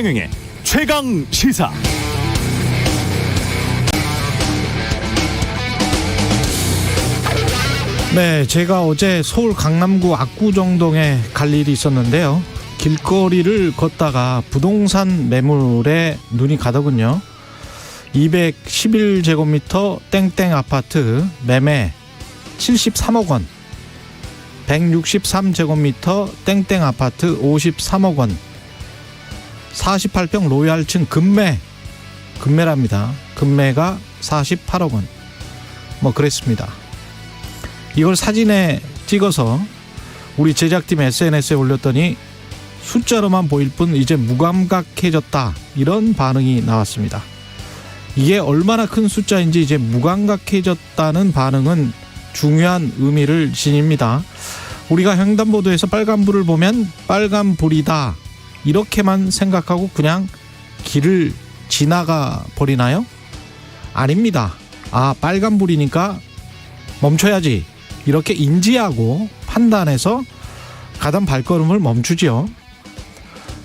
최경영의 최강 시사. 네, 제가 어제 서울 강남구 압구정동에 갈 일이 있었는데요. 길거리를 걷다가 부동산 매물에 눈이 가더군요. 211제곱미터 땡땡 아파트 매매 73억 원, 163제곱미터 땡땡 아파트 53억 원, 48평 로얄층 금매랍니다. 금매가 48억 원. 뭐 그랬습니다. 이걸 사진에 찍어서 우리 제작팀 SNS에 올렸더니 숫자로만 보일 뿐 이제 무감각해졌다, 이런 반응이 나왔습니다. 이게 얼마나 큰 숫자인지 이제 무감각해졌다는 반응은 중요한 의미를 지닙니다. 우리가 횡단보도에서 빨간불을 보면 빨간불이다, 이렇게만 생각하고 그냥 길을 지나가 버리나요? 아닙니다. 아, 빨간불이니까 멈춰야지, 이렇게 인지하고 판단해서 가던 발걸음을 멈추지요.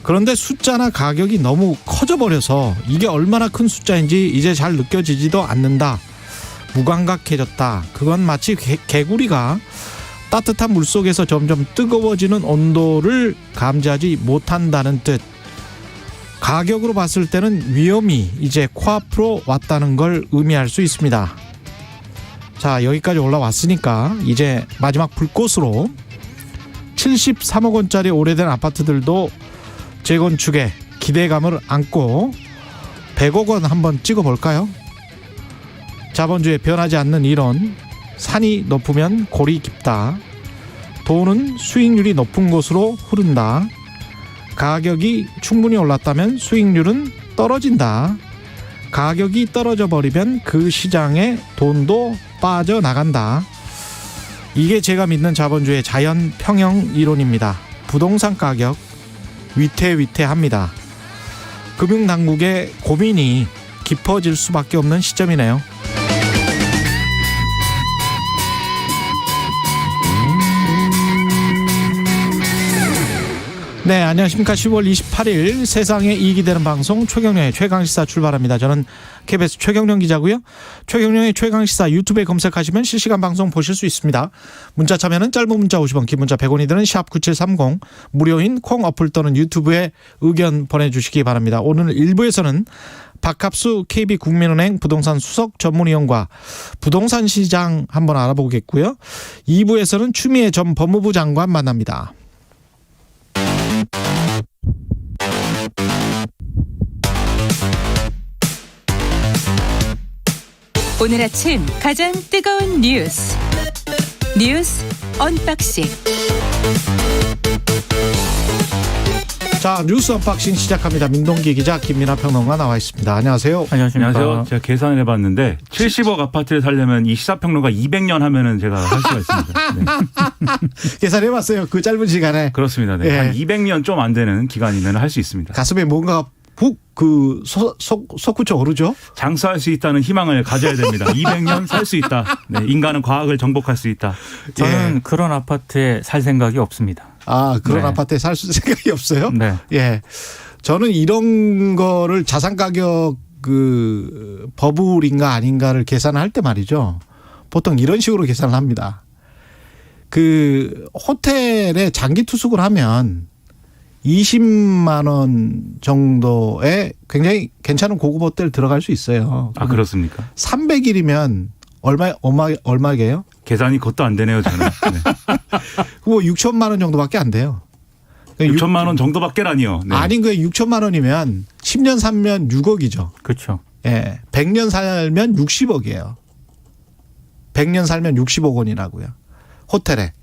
그런데 숫자나 가격이 너무 커져버려서 이게 얼마나 큰 숫자인지 이제 잘 느껴지지도 않는다. 무감각해졌다. 그건 마치 개구리가 따뜻한 물속에서 점점 뜨거워지는 온도를 감지하지 못한다는 뜻. 가격으로 봤을 때는 위험이 이제 코앞으로 왔다는 걸 의미할 수 있습니다. 자, 여기까지 올라왔으니까 이제 마지막 불꽃으로 73억 원짜리 오래된 아파트들도 재건축에 기대감을 안고 100억 원 한번 찍어볼까요? 자본주의에 변하지 않는 이론, 산이 높으면 골이 깊다. 돈은 수익률이 높은 곳으로 흐른다. 가격이 충분히 올랐다면 수익률은 떨어진다. 가격이 떨어져 버리면 그 시장에 돈도 빠져나간다. 이게 제가 믿는 자본주의의 자연 평형 이론입니다. 부동산 가격 위태위태합니다. 금융당국의 고민이 깊어질 수밖에 없는 시점이네요. 네, 안녕하십니까. 10월 28일 세상에 이익이 되는 방송 최경영의 최강시사 출발합니다. 저는 KBS 최경영 기자고요. 최경영의 최강시사 유튜브에 검색하시면 실시간 방송 보실 수 있습니다. 문자 참여는 짧은 문자 50원, 긴 문자 100원이 드는 샵9730, 무료인 콩 어플 또는 유튜브에 의견 보내주시기 바랍니다. 오늘 1부에서는 박합수 KB국민은행 부동산 수석 전문위원과 부동산 시장 한번 알아보겠고요. 2부에서는 추미애 전 법무부 장관 만납니다. 오늘 아침 가장 뜨거운 뉴스 언박싱. 자, 뉴스 언박싱 시작합니다. 민동기 기자, 김민하 평론가 나와 있습니다. 안녕하세요. 안녕하세요. 제가 계산을 해봤는데 70억 아파트를 살려면 이 시사평론가 200년 하면은 제가 할 수가 있습니다. 네. 계산해봤어요. 그 짧은 시간에. 그렇습니다. 네. 예. 한 200년 좀 안 되는 기간이면 할 수 있습니다. 가슴에 뭔가 솟구쳐 오르죠? 장수할 수 있다는 희망을 가져야 됩니다. 200년 살 수 있다. 네. 인간은 과학을 정복할 수 있다. 저는 그런 아파트에 살 생각이 없습니다. 아, 그런 네. 아파트에 살 생각이 없어요? 네. 예. 저는 이런 거를 자산가격 버블인가 아닌가를 계산할 때 말이죠. 보통 이런 식으로 계산을 합니다. 호텔에 장기 투숙을 하면 20만 원 정도에 굉장히 괜찮은 고급 호텔 들어갈 수 있어요. 아, 그렇습니까? 300일이면 얼마게요? 계산이 그것도 안 되네요, 저는. 네. 뭐 6천만 원 정도밖에 안 돼요. 6천만 원 정도밖에라니요. 네. 아닌 거에 6천만 원이면 10년 살면 6억이죠. 그렇죠. 예. 100년 살면 60억이에요. 100년 살면 60억 원이라고요. 호텔에.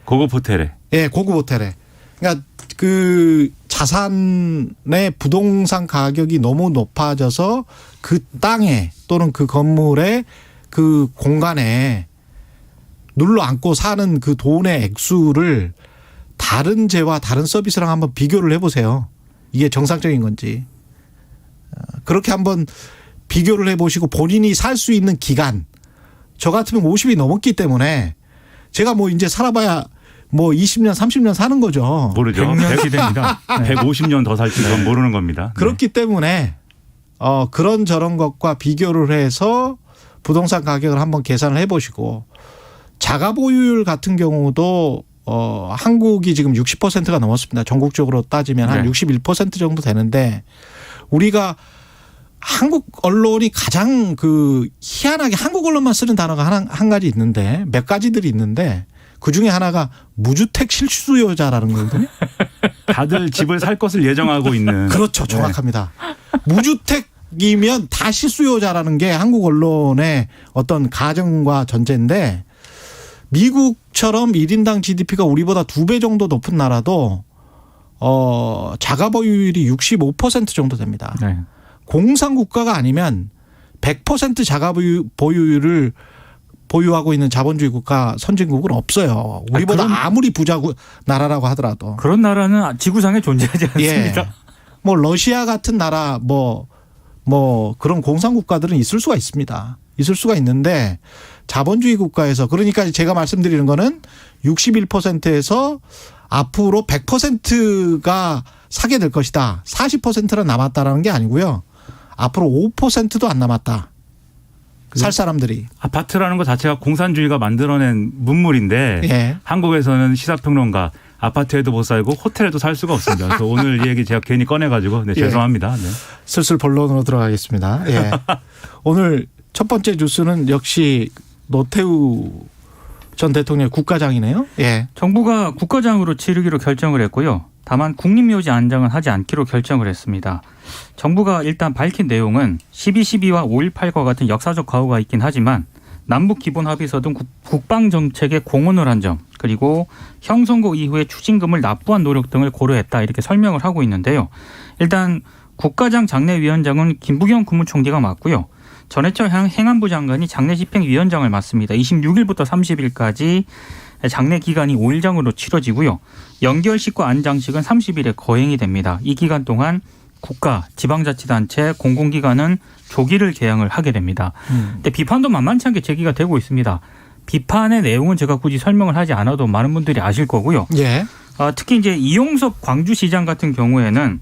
고급 호텔에. 예, 고급 호텔에. 그러니까 자산의 부동산 가격이 너무 높아져서 그 땅에 또는 그 건물에 그 공간에 눌러 앉고 사는 그 돈의 액수를 다른 재와 다른 서비스랑 한번 비교를 해보세요. 이게 정상적인 건지. 그렇게 한번 비교를 해보시고 본인이 살 수 있는 기간, 저 같으면 50이 넘었기 때문에 제가 뭐 이제 살아봐야 뭐 20년, 30년 사는 거죠. 모르죠. 100년 시대입니다. 150년 더 살지 그건 모르는 겁니다. 그렇기 때문에 그런 저런 것과 비교를 해서 부동산 가격을 한번 계산을 해보시고 자가 보유율 같은 경우도 한국이 지금 60%가 넘었습니다. 전국적으로 따지면 한 네. 61% 정도 되는데 우리가 한국 언론이 가장 희한하게 한국 언론만 쓰는 단어가 한 가지 있는데 몇 가지들이 있는데 그 중에 하나가 무주택 실수요자라는 거거든요. 다들 집을 살 것을 예정하고 있는. 그렇죠. 정확합니다. 무주택이면 다 실수요자라는 게 한국 언론의 어떤 가정과 전제인데 미국처럼 1인당 GDP가 우리보다 2배 정도 높은 나라도 자가 보유율이 65% 정도 됩니다. 네. 공산국가가 아니면 100% 자가 보유율을 보유하고 있는 자본주의 국가 선진국은 없어요. 우리보다 아무리 부자 나라라고 하더라도. 그런 나라는 지구상에 존재하지 않습니다. 예. 뭐 러시아 같은 나라 뭐 그런 공산국가들은 있을 수가 있습니다. 있을 수가 있는데 자본주의 국가에서 그러니까 제가 말씀드리는 거는 61%에서 앞으로 100%가 사게 될 것이다. 40%는 남았다라는 게 아니고요. 앞으로 5%도 안 남았다. 살 사람들이. 아파트라는 것 자체가 공산주의가 만들어낸 문물인데 예. 한국에서는 시사평론가 아파트에도 못 살고 호텔에도 살 수가 없습니다. 그래서 오늘 이 얘기 제가 괜히 꺼내가지고 네, 죄송합니다. 네. 슬슬 본론으로 들어가겠습니다. 예. 오늘 첫 번째 뉴스는 역시 노태우 전 대통령의 국가장이네요. 예. 정부가 국가장으로 치르기로 결정을 했고요. 다만 국립묘지 안장은 하지 않기로 결정을 했습니다. 정부가 일단 밝힌 내용은 12.12와 5.18과 같은 역사적 과오가 있긴 하지만 남북기본합의서 등 국방정책에 공헌을 한 점 그리고 형선고 이후에 추징금을 납부한 노력 등을 고려했다 이렇게 설명을 하고 있는데요. 일단 국가장 장례위원장은 김부겸 국무총리가 맡고요. 전해철 행안부 장관이 장례집행위원장을 맡습니다. 26일부터 30일까지 장례 기간이 5일장으로 치러지고요. 연결식과 안장식은 30일에 거행이 됩니다. 이 기간 동안 국가, 지방자치단체, 공공기관은 조기를 개항을 하게 됩니다. 근데 비판도 만만치 않게 제기가 되고 있습니다. 비판의 내용은 제가 굳이 설명을 하지 않아도 많은 분들이 아실 거고요. 예. 특히 이제 이용섭 광주시장 같은 경우에는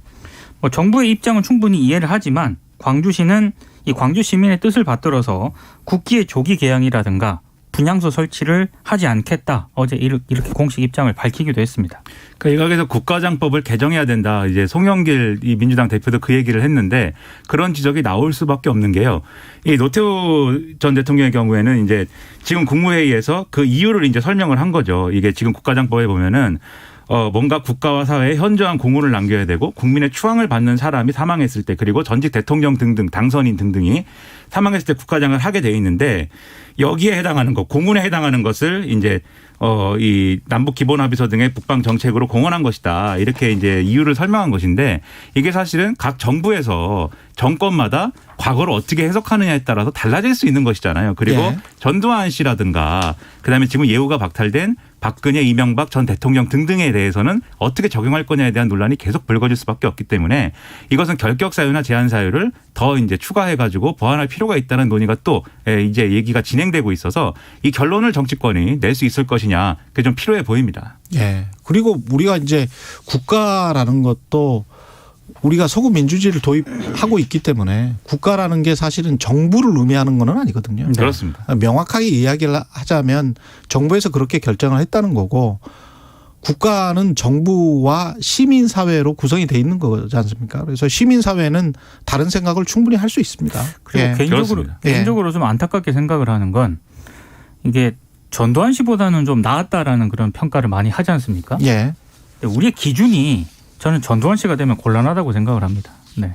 뭐 정부의 입장은 충분히 이해를 하지만 광주시는 이 광주 시민의 뜻을 받들어서 국기의 조기 개항이라든가 분향소 설치를 하지 않겠다. 어제 이렇게 공식 입장을 밝히기도 했습니다. 그러니까 일각에서 국가장법을 개정해야 된다. 이제 송영길 이 민주당 대표도 그 얘기를 했는데 그런 지적이 나올 수밖에 없는 게요. 이 노태우 전 대통령의 경우에는 이제 지금 국무회의에서 그 이유를 이제 설명을 한 거죠. 이게 지금 국가장법에 보면은 뭔가 국가와 사회에 현저한 공헌을 남겨야 되고 국민의 추앙을 받는 사람이 사망했을 때 그리고 전직 대통령 등등 당선인 등등이 사망했을 때 국가장을 하게 돼 있는데 여기에 해당하는 것, 공헌에 해당하는 것을 이제 이 남북 기본합의서 등의 북방 정책으로 공헌한 것이다. 이렇게 이제 이유를 설명한 것인데 이게 사실은 각 정부에서 정권마다 과거를 어떻게 해석하느냐에 따라서 달라질 수 있는 것이잖아요. 그리고 예. 전두환 씨라든가 그다음에 지금 예우가 박탈된 박근혜, 이명박 전 대통령 등등에 대해서는 어떻게 적용할 거냐에 대한 논란이 계속 불거질 수밖에 없기 때문에 이것은 결격 사유나 제한 사유를 더 이제 추가해 가지고 보완할 필요가 있다는 논의가 또 이제 얘기가 진행되고 있어서 이 결론을 정치권이 낼 수 있을 것이냐 그게 좀 필요해 보입니다. 예. 그리고 우리가 이제 국가라는 것도 우리가 서구 민주주의를 도입하고 있기 때문에 국가라는 게 사실은 정부를 의미하는 건 아니거든요. 그렇습니다. 명확하게 이야기를 하자면 정부에서 그렇게 결정을 했다는 거고 국가는 정부와 시민사회로 구성이 돼 있는 거지 않습니까? 그래서 시민사회는 다른 생각을 충분히 할 수 있습니다. 그리고 예. 개인적으로 좀 안타깝게 생각을 하는 건 이게 전두환 씨보다는 좀 나았다라는 그런 평가를 많이 하지 않습니까? 예. 근데 우리의 기준이 저는 전두환 씨가 되면 곤란하다고 생각을 합니다. 네.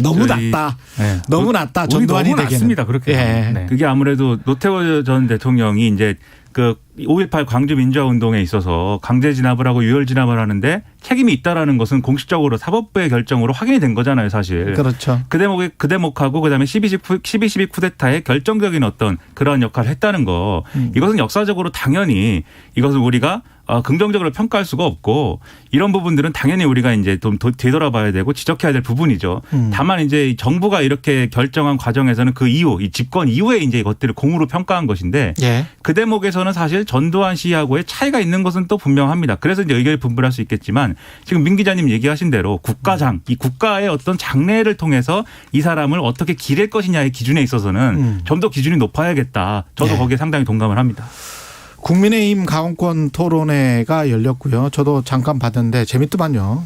너무 낮다. 네. 너무 낮다. 우리 전두환이 너무 되기는. 낮습니다. 그렇게. 예. 네. 그게 아무래도 노태우 전 대통령이 이제 그 5.18 광주 민주화운동에 있어서 강제 진압을 하고 유혈 진압을 하는데 책임이 있다라는 것은 공식적으로 사법부의 결정으로 확인이 된 거잖아요, 사실. 그렇죠. 그 대목하고 그다음에 12.12 쿠데타의 결정적인 어떤 그런 역할을 했다는 거. 이것은 역사적으로 당연히 이것은 우리가 긍정적으로 평가할 수가 없고 이런 부분들은 당연히 우리가 이제 좀 되돌아봐야 되고 지적해야 될 부분이죠. 다만 이제 정부가 이렇게 결정한 과정에서는 그 이후 이 집권 이후에 이제 이것들을 공으로 평가한 것인데 예. 그 대목에서는 사실 전두환 씨하고의 차이가 있는 것은 또 분명합니다. 그래서 이제 의견이 분분할 수 있겠지만 지금 민 기자님 얘기하신 대로 국가장 이 국가의 어떤 장래를 통해서 이 사람을 어떻게 기릴 것이냐의 기준에 있어서는 좀 더 기준이 높아야겠다. 저도 네. 거기에 상당히 동감을 합니다. 국민의힘 강원권 토론회가 열렸고요. 저도 잠깐 봤는데 재밌더만요.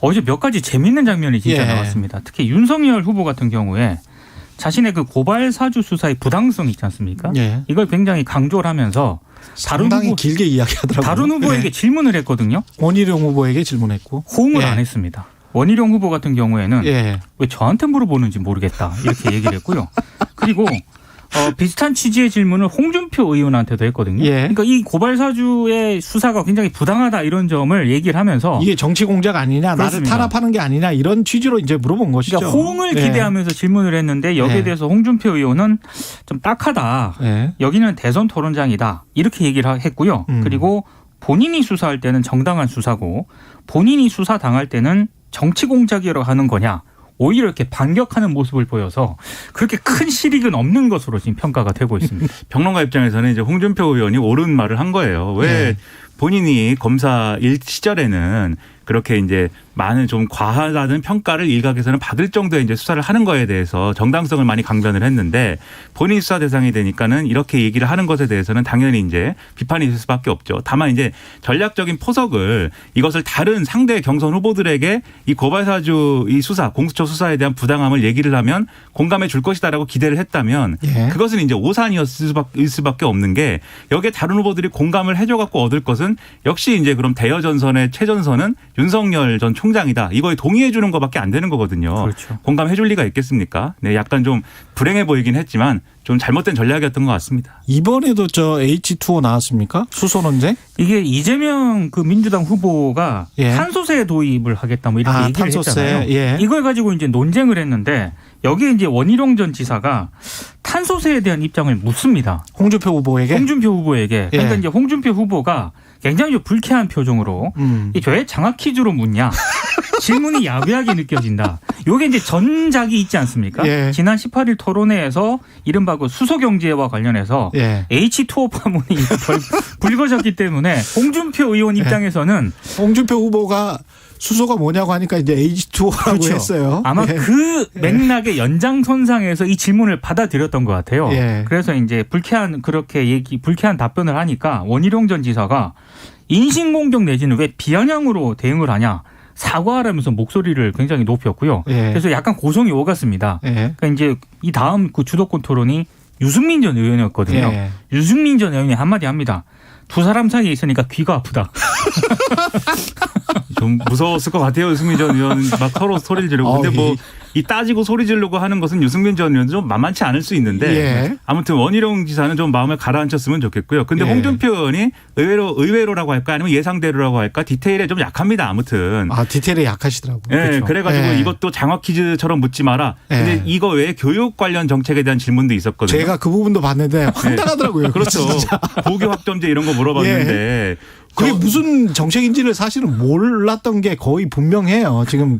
어제 몇 가지 재밌는 장면이 진짜 예. 나왔습니다. 특히 윤석열 후보 같은 경우에 자신의 그 고발 사주 수사의 부당성 있지 않습니까? 예. 이걸 굉장히 강조를 하면서 상당히 길게 이야기하더라고요. 다른 후보에게 네. 질문을 했거든요. 원희룡 후보에게 질문했고. 호응을 예. 안 했습니다. 원희룡 후보 같은 경우에는 예. 왜 저한테 물어보는지 모르겠다 이렇게 얘기를 했고요. 그리고 비슷한 취지의 질문을 홍준표 의원한테도 했거든요. 예. 그러니까 이 고발 사주의 수사가 굉장히 부당하다 이런 점을 얘기를 하면서 이게 정치 공작 아니냐, 그렇습니다. 나를 탄압하는 게 아니냐 이런 취지로 이제 물어본 것이죠. 그러니까 호응을 예. 기대하면서 질문을 했는데 여기에 예. 대해서 홍준표 의원은 좀 딱하다. 예. 여기는 대선 토론장이다. 이렇게 얘기를 했고요. 그리고 본인이 수사할 때는 정당한 수사고 본인이 수사 당할 때는 정치 공작이라고 하는 거냐. 오히려 이렇게 반격하는 모습을 보여서 그렇게 큰 실익은 없는 것으로 지금 평가가 되고 있습니다. 평론가 입장에서는 이제 홍준표 의원이 옳은 말을 한 거예요. 왜 네. 본인이 검사 일 시절에는 그렇게 이제 많은 좀 과하다는 평가를 일각에서는 받을 정도의 이제 수사를 하는 거에 대해서 정당성을 많이 강변을 했는데 본인 수사 대상이 되니까는 이렇게 얘기를 하는 것에 대해서는 당연히 이제 비판이 있을 수밖에 없죠. 다만 이제 전략적인 포석을 이것을 다른 상대 경선 후보들에게 이 고발사주 이 수사 공수처 수사에 대한 부당함을 얘기를 하면 공감해 줄 것이다라고 기대를 했다면 예. 그것은 이제 오산이었을 수밖에 없는 게 여기에 다른 후보들이 공감을 해줘 갖고 얻을 것은 역시 이제 그럼 대여전선의 최전선은 윤석열 전 총장이다. 이거에 동의해 주는 것밖에 안 되는 거거든요. 그렇죠. 공감해 줄 리가 있겠습니까? 네, 약간 좀 불행해 보이긴 했지만 좀 잘못된 전략이었던 것 같습니다. 이번에도 저 H2O 나왔습니까? 수소 논쟁? 이게 이재명 그 민주당 후보가 예. 탄소세 도입을 하겠다 뭐 이렇게 얘기를 탄소세. 했잖아요. 예. 이걸 가지고 이제 논쟁을 했는데 여기에 이제 원희룡 전 지사가 탄소세에 대한 입장을 묻습니다. 홍준표 후보에게? 홍준표 후보에게. 그러니까 예. 이제 홍준표 후보가 굉장히 좀 불쾌한 표정으로 이게 왜 장학 퀴즈로 묻냐. 질문이 야비하게 느껴진다. 요게 이제 전작이 있지 않습니까? 예. 지난 18일 토론회에서 이른바 그 수소경제와 관련해서 예. H2O 파문이 불거졌기 때문에 홍준표 의원 입장에서는 홍준표 후보가 수소가 뭐냐고 하니까 이제 H2O라고 그렇죠. 했어요. 아마 예. 그 맥락의 연장선상에서 이 질문을 받아들였던 것 같아요. 예. 그래서 이제 불쾌한 답변을 하니까 원희룡 전 지사가 인신공격 내지는 왜 비아냥으로 대응을 하냐. 사과하라면서 목소리를 굉장히 높였고요. 예. 그래서 약간 고성이 오갔습니다. 예. 그러니까 이제 이 다음 그 주도권 토론이 유승민 전 의원이었거든요. 예. 유승민 전 의원이 한마디 합니다. 두 사람 사이에 있으니까 귀가 아프다. 좀 무서웠을 것 같아요. 유승민 전 의원 막 서로 소리를 지르고. 근데 뭐 이 따지고 소리 지르고 하는 것은 유승민 전 의원도 좀 만만치 않을 수 있는데 예. 아무튼 원희룡 지사는 좀 마음을 가라앉혔으면 좋겠고요. 근데 예. 홍준표 의원이 의외로라고 할까 아니면 예상대로라고 할까 디테일에 좀 약합니다. 아무튼. 디테일에 약하시더라고요. 예, 그렇죠. 그래가지고 예. 이것도 장학 퀴즈처럼 묻지 마라. 근데 예. 이거 외에 교육 관련 정책에 대한 질문도 있었거든요. 제가 그 부분도 봤는데 황당하더라고요. 그렇죠. 진짜. 고교 학점제 이런 거 물어봤는데 그게 무슨 정책인지를 사실은 몰랐던 게 거의 분명해요. 지금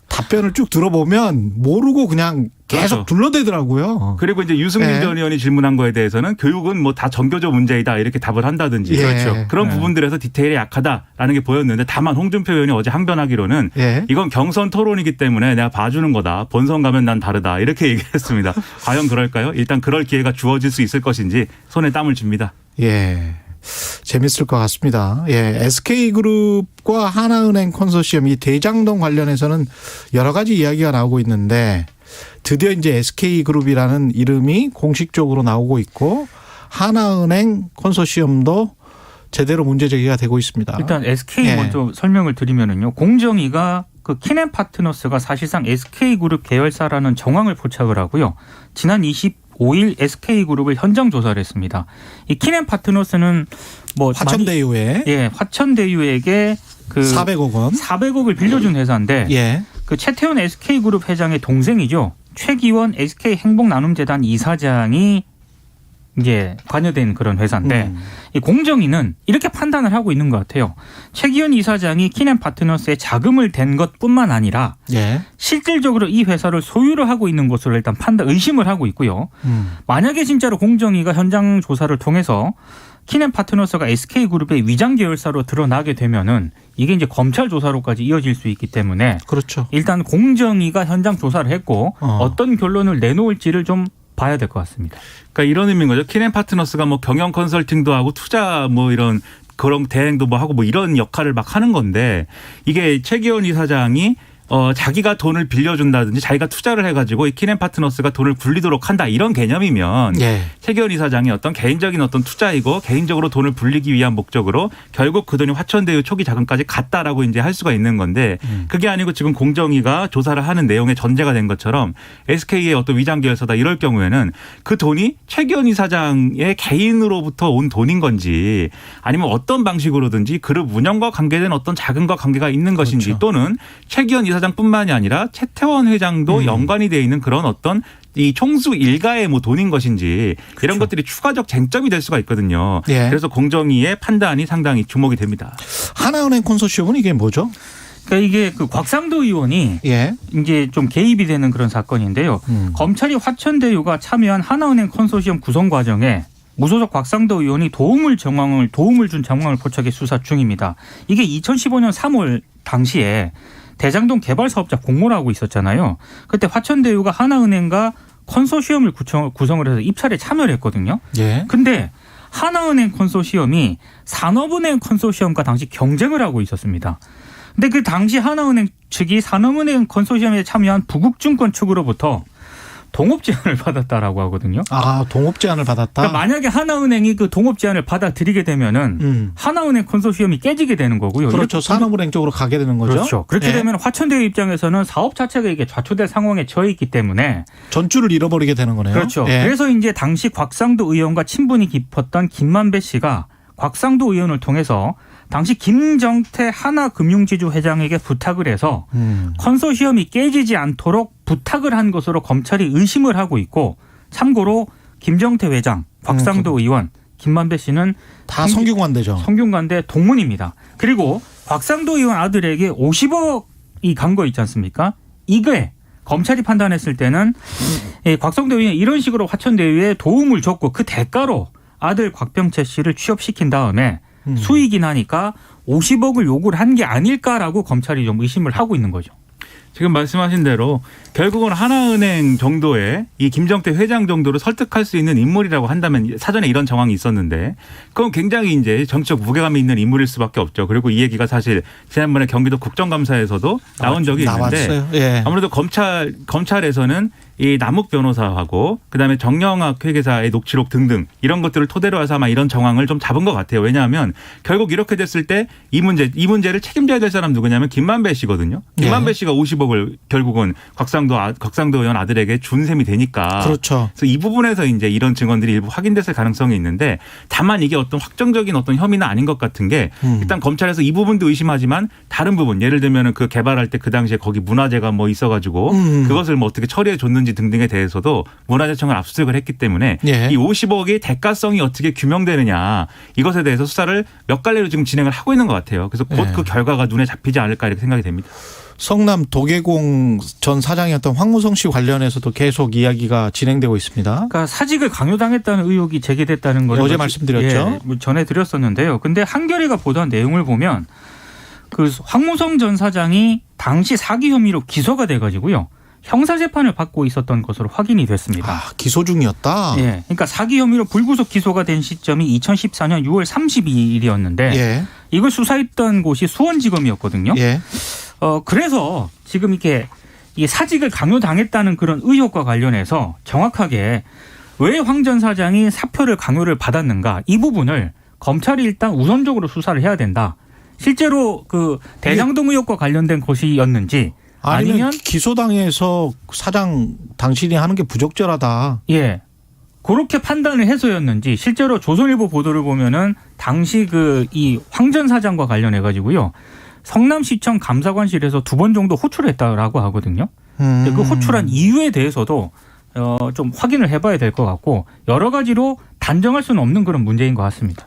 답변을 쭉 들어보면 모르고 그냥 계속 그렇죠. 둘러대더라고요. 그리고 이제 유승민 예. 전 의원이 질문한 거에 대해서는 교육은 뭐 다 전교조 문제이다 이렇게 답을 한다든지 예. 그렇죠. 그런 예. 부분들에서 디테일에 약하다라는 게 보였는데 다만 홍준표 의원이 어제 항변하기로는 예. 이건 경선 토론이기 때문에 내가 봐주는 거다. 본선 가면 난 다르다. 이렇게 얘기했습니다. 과연 그럴까요? 일단 그럴 기회가 주어질 수 있을 것인지 손에 땀을 줍니다. 예. 재밌을 것 같습니다. 예. SK그룹과 하나은행 컨소시엄 이 대장동 관련해서는 여러 가지 이야기가 나오고 있는데 드디어 이제 SK그룹이라는 이름이 공식적으로 나오고 있고 하나은행 컨소시엄도 제대로 문제 제기가 되고 있습니다. 일단 SK 예. 먼저 설명을 드리면은요. 공정위가 그 키넨파트너스가 사실상 SK그룹 계열사라는 정황을 포착을 하고요. 지난 25일 SK그룹을 현장 조사를 했습니다. 이 키넨파트너스는 뭐 화천대유에 화천대유에게 그 400억 원. 400억을 빌려준 회사인데 예. 그 최태원 SK그룹 회장의 동생이죠. 최기원 SK행복나눔재단 이사장이 이제 관여된 그런 회사인데 이 공정위는 이렇게 판단을 하고 있는 것 같아요. 최기현 이사장이 키넨파트너스에 자금을 댄 것뿐만 아니라 예. 실질적으로 이 회사를 소유를 하고 있는 것으로 일단 의심을 하고 있고요. 만약에 진짜로 공정위가 현장 조사를 통해서 키넨파트너스가 SK그룹의 위장 계열사로 드러나게 되면은 이게 이제 검찰 조사로까지 이어질 수 있기 때문에 그렇죠. 일단 공정위가 현장 조사를 했고 어떤 결론을 내놓을지를 좀 봐야 될 것 같습니다. 그러니까 이런 의미인 거죠. 키넨파트너스가 뭐 경영 컨설팅도 하고 투자 뭐 이런 그런 대행도 뭐 하고 뭐 이런 역할을 막 하는 건데 이게 최기현 이사장이 자기가 돈을 빌려준다든지 자기가 투자를 해가지고 이 키넨파트너스가 돈을 굴리도록 한다 이런 개념이면 예. 최기현 이사장이 어떤 개인적인 어떤 투자이고 개인적으로 돈을 불리기 위한 목적으로 결국 그 돈이 화천대유 초기 자금까지 갔다라고 이제 할 수가 있는 건데 그게 아니고 지금 공정위가 조사를 하는 내용에 전제가 된 것처럼 SK의 어떤 위장 계열사다 이럴 경우에는 그 돈이 최기현 이사장의 개인으로부터 온 돈인 건지 아니면 어떤 방식으로든지 그룹 운영과 관계된 어떤 자금과 관계가 있는 것인지 그렇죠. 또는 최기현 이사장뿐만이 아니라 최태원 회장도 연관이 되어 있는 그런 어떤 이 총수 일가의 뭐 돈인 것인지 그렇죠. 이런 것들이 추가적 쟁점이 될 수가 있거든요. 예. 그래서 공정위의 판단이 상당히 주목이 됩니다. 하나은행 콘소시엄은 이게 뭐죠? 그러니까 이게 그 곽상도 의원이 예. 이제 좀 개입이 되는 그런 사건인데요. 검찰이 화천대유가 참여한 하나은행 컨소시엄 구성 과정에 무소속 곽상도 의원이 도움을 준 정황을 포착해 수사 중입니다. 이게 2015년 3월 당시에 대장동 개발 사업자 공모를 하고 있었잖아요. 그때 화천대유가 하나은행과 컨소시엄을 구성을 해서 입찰에 참여를 했거든요. 예. 근데 하나은행 컨소시엄이 산업은행 컨소시엄과 당시 경쟁을 하고 있었습니다. 근데 그 당시 하나은행 측이 산업은행 컨소시엄에 참여한 부국증권 측으로부터 동업 제안을 받았다라고 하거든요. 아, 동업 제안을 받았다. 그러니까 만약에 하나은행이 그 동업 제안을 받아들이게 되면은 하나은행 컨소시엄이 깨지게 되는 거고요. 그렇죠. 산업은행 쪽으로 가게 되는 거죠. 그렇죠. 그렇게 예. 되면 화천대유 입장에서는 사업 자체가 이게 좌초될 상황에 처해 있기 때문에 전주를 잃어버리게 되는 거네요. 그렇죠. 예. 그래서 이제 당시 곽상도 의원과 친분이 깊었던 김만배 씨가 곽상도 의원을 통해서 당시 김정태 하나금융지주 회장에게 부탁을 해서 컨소시엄이 깨지지 않도록 부탁을 한 것으로 검찰이 의심을 하고 있고 참고로 김정태 회장, 곽상도 의원, 김만배 씨는 다 성균관대죠. 성균관대 동문입니다. 그리고 곽상도 의원 아들에게 50억이 간 거 있지 않습니까? 이게 검찰이 판단했을 때는 곽상도 의원이 이런 식으로 화천대유에 도움을 줬고 그 대가로 아들 곽병채 씨를 취업시킨 다음에 수익이 나니까 50억을 요구를 한 게 아닐까라고 검찰이 좀 의심을 하고 있는 거죠. 지금 말씀하신 대로 결국은 하나은행 정도의 이 김정태 회장 정도를 설득할 수 있는 인물이라고 한다면 사전에 이런 정황이 있었는데 그건 굉장히 이제 정치적 무게감이 있는 인물일 수밖에 없죠. 그리고 이 얘기가 사실 지난번에 경기도 국정감사에서도 나온 적이 있는데 나왔어요. 예. 아무래도 검찰에서는 이 남욱 변호사하고 그다음에 정영학 회계사의 녹취록 등등 이런 것들을 토대로 해서 아마 이런 정황을 좀 잡은 것 같아요. 왜냐하면 결국 이렇게 됐을 때 이 문제를 책임져야 될 사람 누구냐면 김만배 씨거든요. 김만배 씨가 50억을 결국은 곽상도 의원 아들에게 준 셈이 되니까. 그렇죠. 그래서 이 부분에서 이제 이런 증언들이 일부 확인됐을 가능성이 있는데 다만 이게 어떤 확정적인 어떤 혐의는 아닌 것 같은 게 일단 검찰에서 이 부분도 의심하지만 다른 부분 예를 들면 그 개발할 때 그 당시에 거기 문화재가 뭐 있어가지고 그것을 뭐 어떻게 처리해 줬는지 등등에 대해서도 문화재청을 압수수색을 했기 때문에 예. 이 50억의 대가성이 어떻게 규명되느냐 이것에 대해서 수사를 몇 갈래로 지금 진행을 하고 있는 것 같아요. 그래서 곧 그 결과가 눈에 잡히지 않을까 이렇게 생각이 됩니다. 성남 도계공 전 사장이었던 황무성 씨 관련해서도 계속 이야기가 진행되고 있습니다. 그러니까 사직을 강요당했다는 의혹이 제기됐다는 걸 어제 말씀드렸죠. 예, 전해드렸었는데요. 근데 한겨레가 보도한 내용을 보면 그 황무성 전 사장이 당시 사기 혐의로 기소가 돼가지고요. 형사재판을 받고 있었던 것으로 확인이 됐습니다. 아, 기소 중이었다. 예, 그러니까 사기 혐의로 불구속 기소가 된 시점이 2014년 6월 32일이었는데 예. 이걸 수사했던 곳이 수원지검이었거든요. 예. 그래서 지금 이렇게 이 사직을 강요당했다는 그런 의혹과 관련해서 정확하게 왜 황 전 사장이 사표를 강요를 받았는가 이 부분을 검찰이 일단 우선적으로 수사를 해야 된다. 실제로 그 대장동 의혹과 관련된 것이었는지 아니면 기소당해서 사장 당신이 하는 게 부적절하다. 예. 그렇게 판단을 해서였는지 실제로 조선일보 보도를 보면은 당시 그 이 황 전 사장과 관련해 가지고요. 성남시청 감사관실에서 2번 정도 호출을 했다라고 하거든요. 그 호출한 이유에 대해서도 좀 확인을 해봐야 될 것 같고 여러 가지로 단정할 수는 없는 그런 문제인 것 같습니다.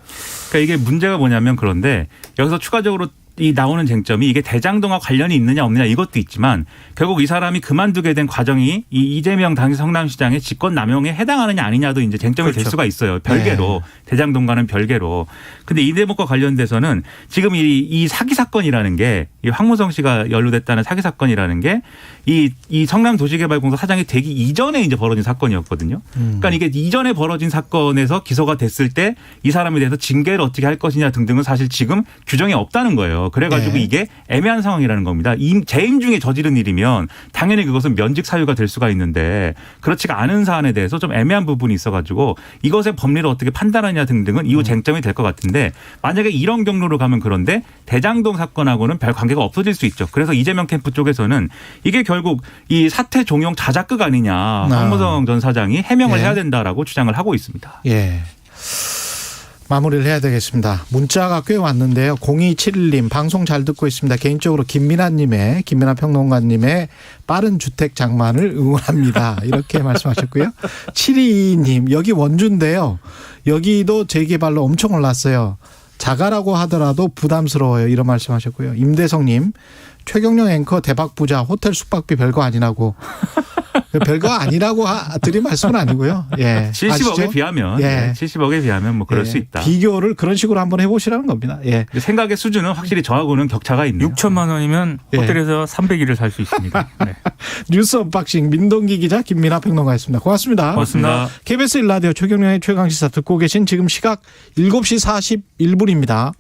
그러니까 이게 문제가 뭐냐면 그런데 여기서 추가적으로 이 나오는 쟁점이 이게 대장동과 관련이 있느냐 없느냐 이것도 있지만 결국 이 사람이 그만두게 된 과정이 이 이재명 당시 성남시장의 직권 남용에 해당하느냐 아니냐도 이제 쟁점이 될 수가 있어요. 별개로 대장동과는 별개로. 근데 이 대목과 관련돼서는 지금 이 사기 사건이라는 게 이 황무성 씨가 연루됐다는 사기 사건이라는 게 이 성남도시개발공사 사장이 되기 이전에 이제 벌어진 사건이었거든요. 그러니까 이게 이전에 벌어진 사건에서 기소가 됐을 때 이 사람에 대해서 징계를 어떻게 할 것이냐 등등은 사실 지금 규정이 없다는 거예요. 그래가지고 이게 애매한 상황이라는 겁니다. 재임 중에 저지른 일이면 당연히 그것은 면직 사유가 될 수가 있는데 그렇지가 않은 사안에 대해서 좀 애매한 부분이 있어가지고 이것의 법리를 어떻게 판단하냐 등등은 이후 쟁점이 될 것 같은데 만약에 이런 경로로 가면 그런데 대장동 사건하고는 별 관계가 없어질 수 있죠. 그래서 이재명 캠프 쪽에서는 이게 결국 이 사퇴 종용 자작극 아니냐 황무성 전 사장이 해명을 해야 된다라고 주장을 하고 있습니다. 예. 마무리를 해야 되겠습니다. 문자가 꽤 왔는데요. 0271님 방송 잘 듣고 있습니다. 개인적으로 김민아 평론가님의 빠른 주택 장만을 응원합니다. 이렇게 말씀하셨고요. 722님 여기 원주인데요. 여기도 재개발로 엄청 올랐어요. 자가라고 하더라도 부담스러워요. 이런 말씀하셨고요. 임대성님 최경영 앵커 대박 부자 호텔 숙박비 별거 아니라고. 별거 아니라고 드린 말씀은 아니고요. 예. 70억에 비하면. 예. 70억에 비하면 뭐 그럴 수 있다. 비교를 그런 식으로 한번 해보시라는 겁니다. 예. 생각의 수준은 확실히 저하고는 격차가 있네요. 6천만 원이면 호텔에서 300일을 살 수 있습니다. 네. 뉴스 언박싱 민동기 기자 김민아 평론가였습니다. 고맙습니다. 고맙습니다. KBS 1라디오 최경영의 최강시사 듣고 계신 지금 시각 7시 41분입니다.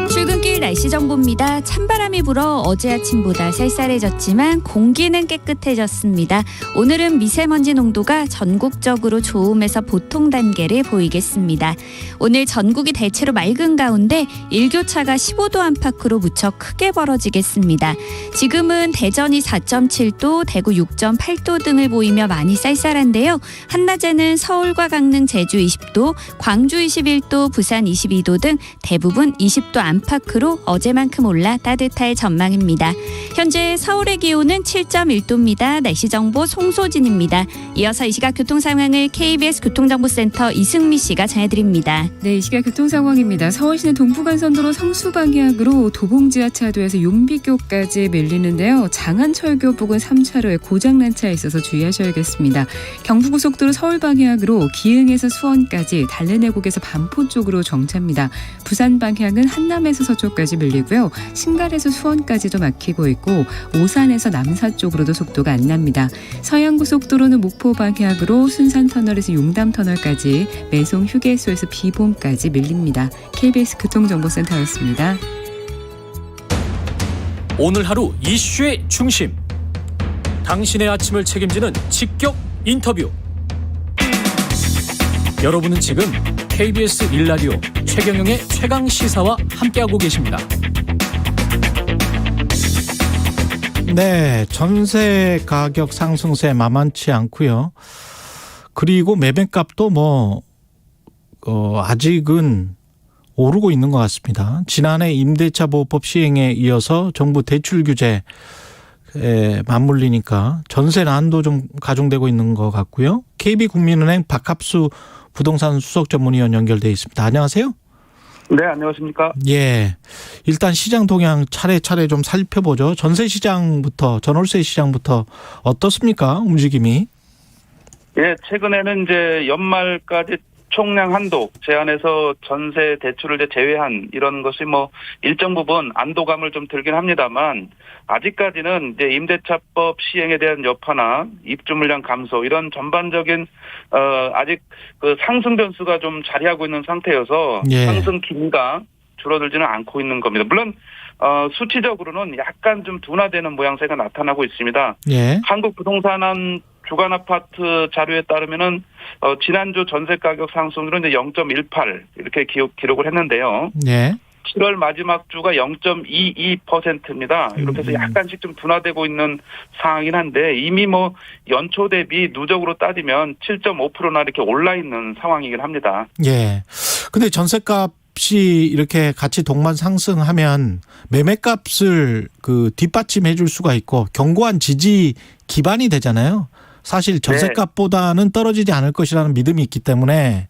출근길 날씨 정보입니다. 찬바람이 불어 어제 아침보다 쌀쌀해졌지만 공기는 깨끗해졌습니다. 오늘은 미세먼지 농도가 전국적으로 좋음에서 보통 단계를 보이겠습니다. 오늘 전국이 대체로 맑은 가운데 일교차가 15도 안팎으로 무척 크게 벌어지겠습니다. 지금은 대전이 4.7도, 대구 6.8도 등을 보이며 많이 쌀쌀한데요. 한낮에는 서울과 강릉, 제주 20도, 광주 21도, 부산 22도 등 대부분 20도 안팎으로 어제만큼 올라 따뜻할 전망입니다. 현재 서울의 기온은 7.1도입니다. 날씨 정보 송소진입니다. 이어서 이 시각 교통 상황을 KBS 교통정보센터 이승미 씨가 전해드립니다. 네, 이 시각 교통 상황입니다. 서울시내 동부간선도로 성수 방향으로 도봉지하차도에서 용비교까지 밀리는데요. 장안철교 부근 3차로에 고장난 차 있어서 주의하셔야겠습니다. 경부고속도로 서울 방향으로 기흥에서 수원까지, 달래내곡에서 반포 쪽으로 정차입니다. 부산 방향은 한남에서 서초까지 밀리고요. 신갈에서 수원까지도 막히고 있고 오산에서 남사 쪽으로도 속도가 안 납니다. 서양고속도로는 목포 방향으로 순산터널에서 용담터널까지, 매송 휴게소에서 비봉까지 밀립니다. KBS 교통정보센터였습니다. 오늘 하루 이슈의 중심, 당신의 아침을 책임지는 직격 인터뷰. 여러분은 지금 KBS 1라디오 최경영의 최강시사와 함께하고 계십니다. 네, 전세 가격 상승세 만만치 않고요. 그리고 매매값도 아직은 오르고 있는 것 같습니다. 지난해 임대차 보호법 시행에 이어서 정부 대출 규제에 맞물리니까 전세 난도 좀 가중되고 있는 것 같고요. KB국민은행 박합수 부동산 수석 전문위원 연결돼 있습니다. 안녕하세요. 네, 안녕하십니까. 예. 일단 시장 동향 차례차례 좀 살펴보죠. 전세 시장부터, 전월세 시장부터 어떻습니까? 움직임이? 예, 최근에는 이제 연말까지 총량 한도 제한해서 전세 대출을 이제 제외한 이런 것이 일정 부분 안도감을 좀 들긴 합니다만, 아직까지는 이제 임대차법 시행에 대한 여파나 입주 물량 감소 이런 전반적인 아직 그 상승 변수가 좀 자리하고 있는 상태여서 상승 기미가 줄어들지는 않고 있는 겁니다. 물론 수치적으로는 약간 좀 둔화되는 모양새가 나타나고 있습니다. 한국부동산원 주간 아파트 자료에 따르면은 지난주 전세 가격 상승률은 이제 0.18 이렇게 기록을 했는데요. 7월 마지막 주가 0.22%입니다. 이렇게 해서 약간씩 좀 둔화되고 있는 상황이긴 한데, 이미 연초 대비 누적으로 따지면 7.5%나 이렇게 올라 있는 상황이긴 합니다. 예. 근데 전세값이 이렇게 같이 동반 상승하면 매매값을 뒷받침해 줄 수가 있고 견고한 지지 기반이 되잖아요. 사실 전셋값보다는 떨어지지 않을 것이라는 믿음이 있기 때문에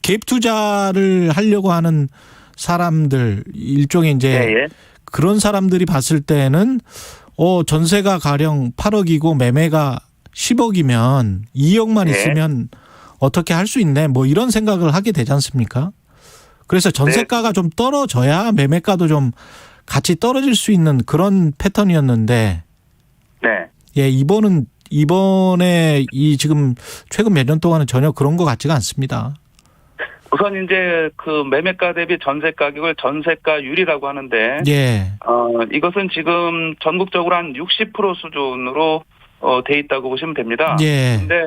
갭 투자를 하려고 하는 사람들 일종의 이제 예, 예. 그런 사람들이 봤을 때는 전세가 가령 8억이고 매매가 10억이면 2억만 네. 있으면 어떻게 할 수 있네 뭐 이런 생각을 하게 되지 않습니까? 그래서 전세가가 좀 떨어져야 매매가도 좀 같이 떨어질 수 있는 그런 패턴이었는데 네. 예, 이번에 이 지금 최근 몇 년 동안은 전혀 그런 것 같지가 않습니다. 우선 이제 그 매매가 대비 전세 가격을 전세가율이라고 하는데, 예. 이것은 지금 전국적으로 한 60% 수준으로 돼 있다고 보시면 됩니다. 예. 근데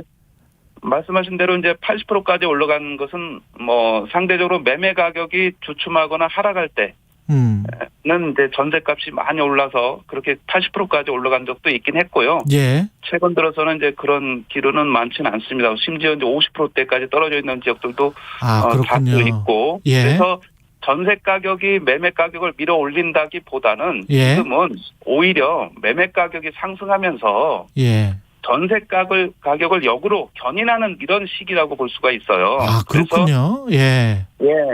말씀하신 대로 이제 80%까지 올라간 것은 뭐 상대적으로 매매 가격이 주춤하거나 하락할 때는 이제 전세값이 많이 올라서 그렇게 80%까지 올라간 적도 있긴 했고요. 예. 최근 들어서는 이제 그런 기류는 많지는 않습니다. 심지어 이제 50%대까지 떨어져 있는 지역들도 그렇군요. 다수 있고. 예. 그래서 전세 가격이 매매 가격을 밀어 올린다기보다는 예. 지금은 오히려 매매 가격이 상승하면서 예. 전세 가격을 역으로 견인하는 이런 시기라고 볼 수가 있어요. 그렇군요. 예.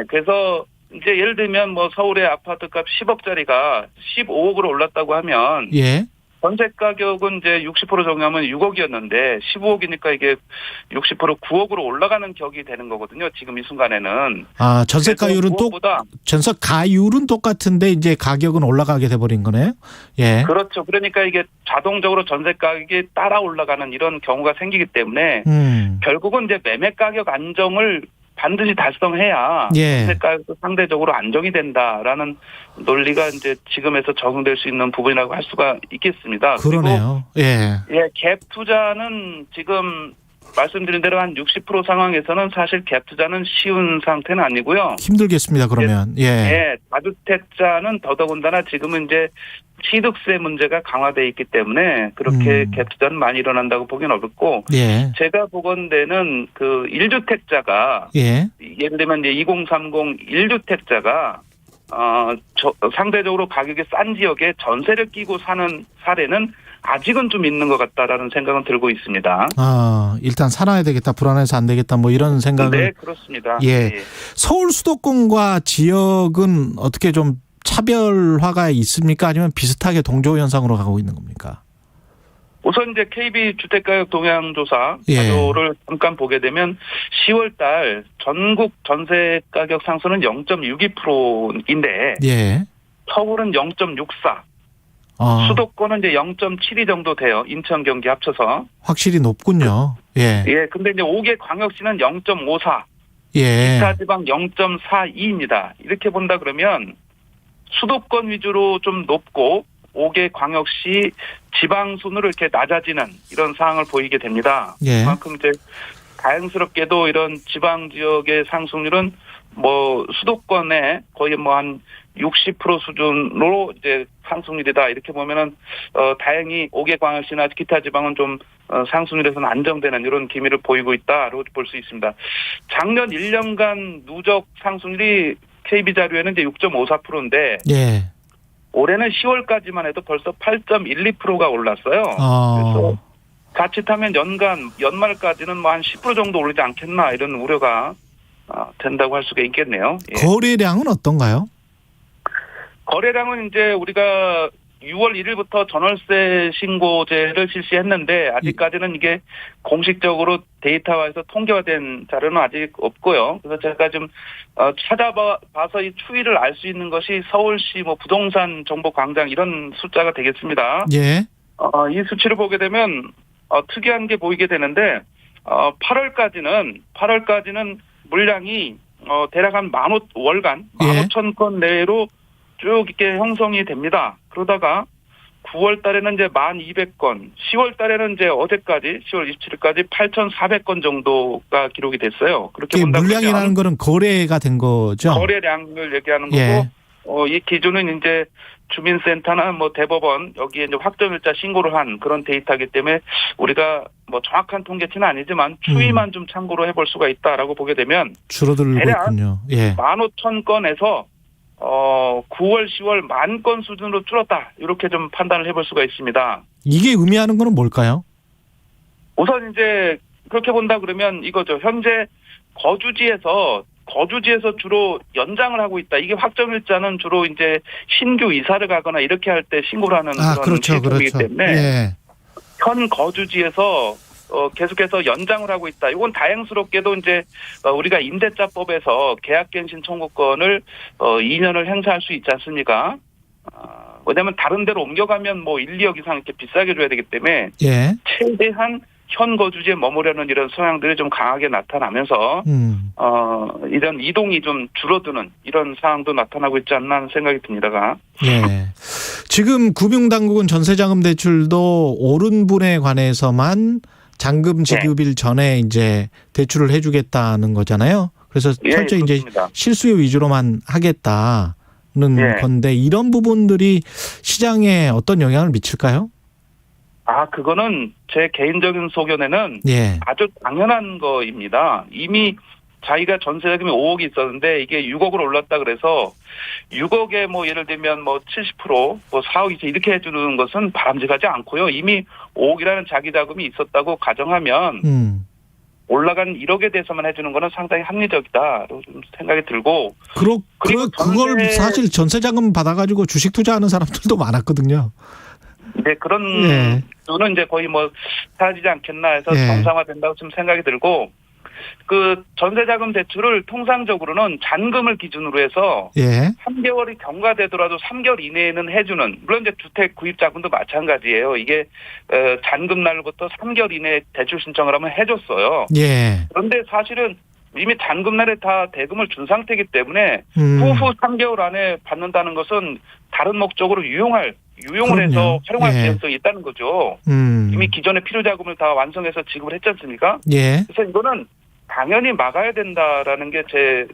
그래서 이제 예를 들면 뭐 서울의 아파트값 10억짜리가 15억으로 올랐다고 하면 예. 전세 가격은 이제 60% 정하면 6억이었는데 15억이니까 이게 60% 9억으로 올라가는 격이 되는 거거든요. 지금 이 순간에는. 전세가율은 전세가율은 똑같은데 이제 가격은 올라가게 돼 버린 거네요. 예. 그렇죠. 그러니까 이게 자동적으로 전세 가격이 따라 올라가는 이런 경우가 생기기 때문에 결국은 이제 매매 가격 안정을 반드시 달성해야 예. 전세 가격도 상대적으로 안정이 된다라는 논리가 이제 지금에서 적용될 수 있는 부분이라고 할 수가 있겠습니다. 그러네요. 예. 갭 투자는 지금 말씀드린 대로 한 60% 상황에서는 사실 갭 투자는 쉬운 상태는 아니고요. 힘들겠습니다. 그러면. 예. 다주택자는 더더군다나 지금은 이제 취득세 문제가 강화돼 있기 때문에 그렇게 갭 투자는 많이 일어난다고 보기는 어렵고, 예. 제가 보건대는 그 1주택자가 예. 예를 들면 이제 2030 1주택자가 상대적으로 가격이 싼 지역에 전세를 끼고 사는 사례는 아직은 좀 있는 것 같다라는 생각은 들고 있습니다. 일단 살아야 되겠다, 불안해서 안 되겠다, 뭐 이런 생각을. 네, 그렇습니다. 예. 서울 수도권과 지역은 어떻게 좀 차별화가 있습니까? 아니면 비슷하게 동조 현상으로 가고 있는 겁니까? 우선 이제 KB 주택가격 동향조사 예. 자료를 잠깐 보게 되면 10월달 전국 전세 가격 상승은 0.62%인데 예. 서울은 0.64. 수도권은 이제 0.72 정도 돼요. 인천, 경기 합쳐서. 확실히 높군요. 예. 근데 이제 5개 광역시는 0.54. 예. 기타지방 0.42입니다. 이렇게 본다 그러면 수도권 위주로 좀 높고 5개 광역시 지방 순으로 이렇게 낮아지는 이런 상황을 보이게 됩니다. 예. 그만큼 이제 다행스럽게도 이런 지방 지역의 상승률은 뭐 수도권에 거의 뭐 한 60% 수준으로 이제 상승률이다. 이렇게 보면은 다행히 5개 광역시나 기타 지방은 좀 상승률에서는 안정되는 이런 기미를 보이고 있다로 볼 수 있습니다. 작년 1년간 누적 상승률이 KB 자료에는 이제 6.54%인데 예. 올해는 10월까지만 해도 벌써 8.12%가 올랐어요. 그래서 자칫하면 연말까지는 뭐 한 10% 정도 오르지 않겠나 이런 우려가 된다고 할 수가 있겠네요. 예. 거래량은 어떤가요? 거래량은 이제 우리가 6월 1일부터 전월세 신고제를 실시했는데 아직까지는 이게 공식적으로 데이터화해서 통계화된 자료는 아직 없고요. 그래서 제가 좀 찾아봐서 이 추이를 알 수 있는 것이 서울시 뭐 부동산 정보 광장 이런 숫자가 되겠습니다. 예. 이 수치를 보게 되면 특이한 게 보이게 되는데 8월까지는 물량이 대략 한 월간 15,000건 내로 쭉 이렇게 형성이 됩니다. 그러다가 9월 달에는 이제 1,200건, 10월 달에는 이제 어제까지 10월 27일까지 8,400건 정도가 기록이 됐어요. 그렇게 본다 물량이라는 거는 거래가 된 거죠? 거래량을 얘기하는 거고, 예. 이 기준은 이제 주민센터나 뭐 대법원 여기에 이제 확정일자 신고를 한 그런 데이터이기 때문에 우리가 뭐 정확한 통계치는 아니지만 추이만 좀 참고로 해볼 수가 있다라고 보게 되면 줄어들고 있군요. 예. 15,000건에서 9월, 10월 10,000건 수준으로 줄었다. 이렇게 좀 판단을 해볼 수가 있습니다. 이게 의미하는 거는 뭘까요? 우선 이제 그렇게 본다 그러면 이거죠. 현재 거주지에서 주로 연장을 하고 있다. 이게 확정일자는 주로 이제 신규 이사를 가거나 이렇게 할 때 신고를 하는 그런 그렇죠, 시스템이기 그렇죠. 때문에 예. 현 거주지에서 계속해서 연장을 하고 있다. 이건 다행스럽게도 이제 우리가 임대차법에서 계약갱신 청구권을 2년을 행사할 수 있지 않습니까? 왜냐하면 다른 데로 옮겨가면 뭐 1, 2억 이상 이렇게 비싸게 줘야 되기 때문에 예. 최대한 현 거주지에 머무려는 이런 성향들이 좀 강하게 나타나면서 이런 이동이 좀 줄어드는 이런 상황도 나타나고 있지 않나 하는 생각이 듭니다가. 예. 지금 금융당국은 전세자금 대출도 오른 분에 관해서만 잔금 지급일 전에 이제 대출을 해주겠다는 거잖아요. 그래서 철저히 이제 실수요 위주로만 하겠다는 건데 이런 부분들이 시장에 어떤 영향을 미칠까요? 그거는 제 개인적인 소견에는 아주 당연한 거입니다. 이미 자기가 전세자금이 5억이 있었는데 이게 6억으로 올랐다 그래서 6억에 뭐 예를 들면 뭐 70%, 뭐 4억 이상 이렇게 해주는 것은 바람직하지 않고요. 이미 5억이라는 자기 자금이 있었다고 가정하면 올라간 1억에 대해서만 해주는 거는 상당히 합리적이다로 좀 생각이 들고. 그리고 그걸 사실 전세자금 받아가지고 주식 투자하는 사람들도 많았거든요. 네, 그런 수는 이제 거의 뭐 사라지지 않겠나 해서 정상화된다고 좀 생각이 들고, 그 전세자금 대출을 통상적으로는 잔금을 기준으로 해서 3개월이 경과되더라도 3개월 이내에는 해주는, 물론 이제 주택 구입자금도 마찬가지예요. 이게 잔금 날부터 3개월 이내에 대출 신청을 하면 해줬어요. 그런데 사실은 이미 잔금 날에 다 대금을 준 상태이기 때문에 후후 3개월 안에 받는다는 것은 다른 목적으로 유용을 해서 활용할 가능성이 있다는 거죠. 이미 기존의 필요자금을 다 완성해서 지급을 했지 않습니까? 그래서 이거는 당연히 막아야 된다라는 게 제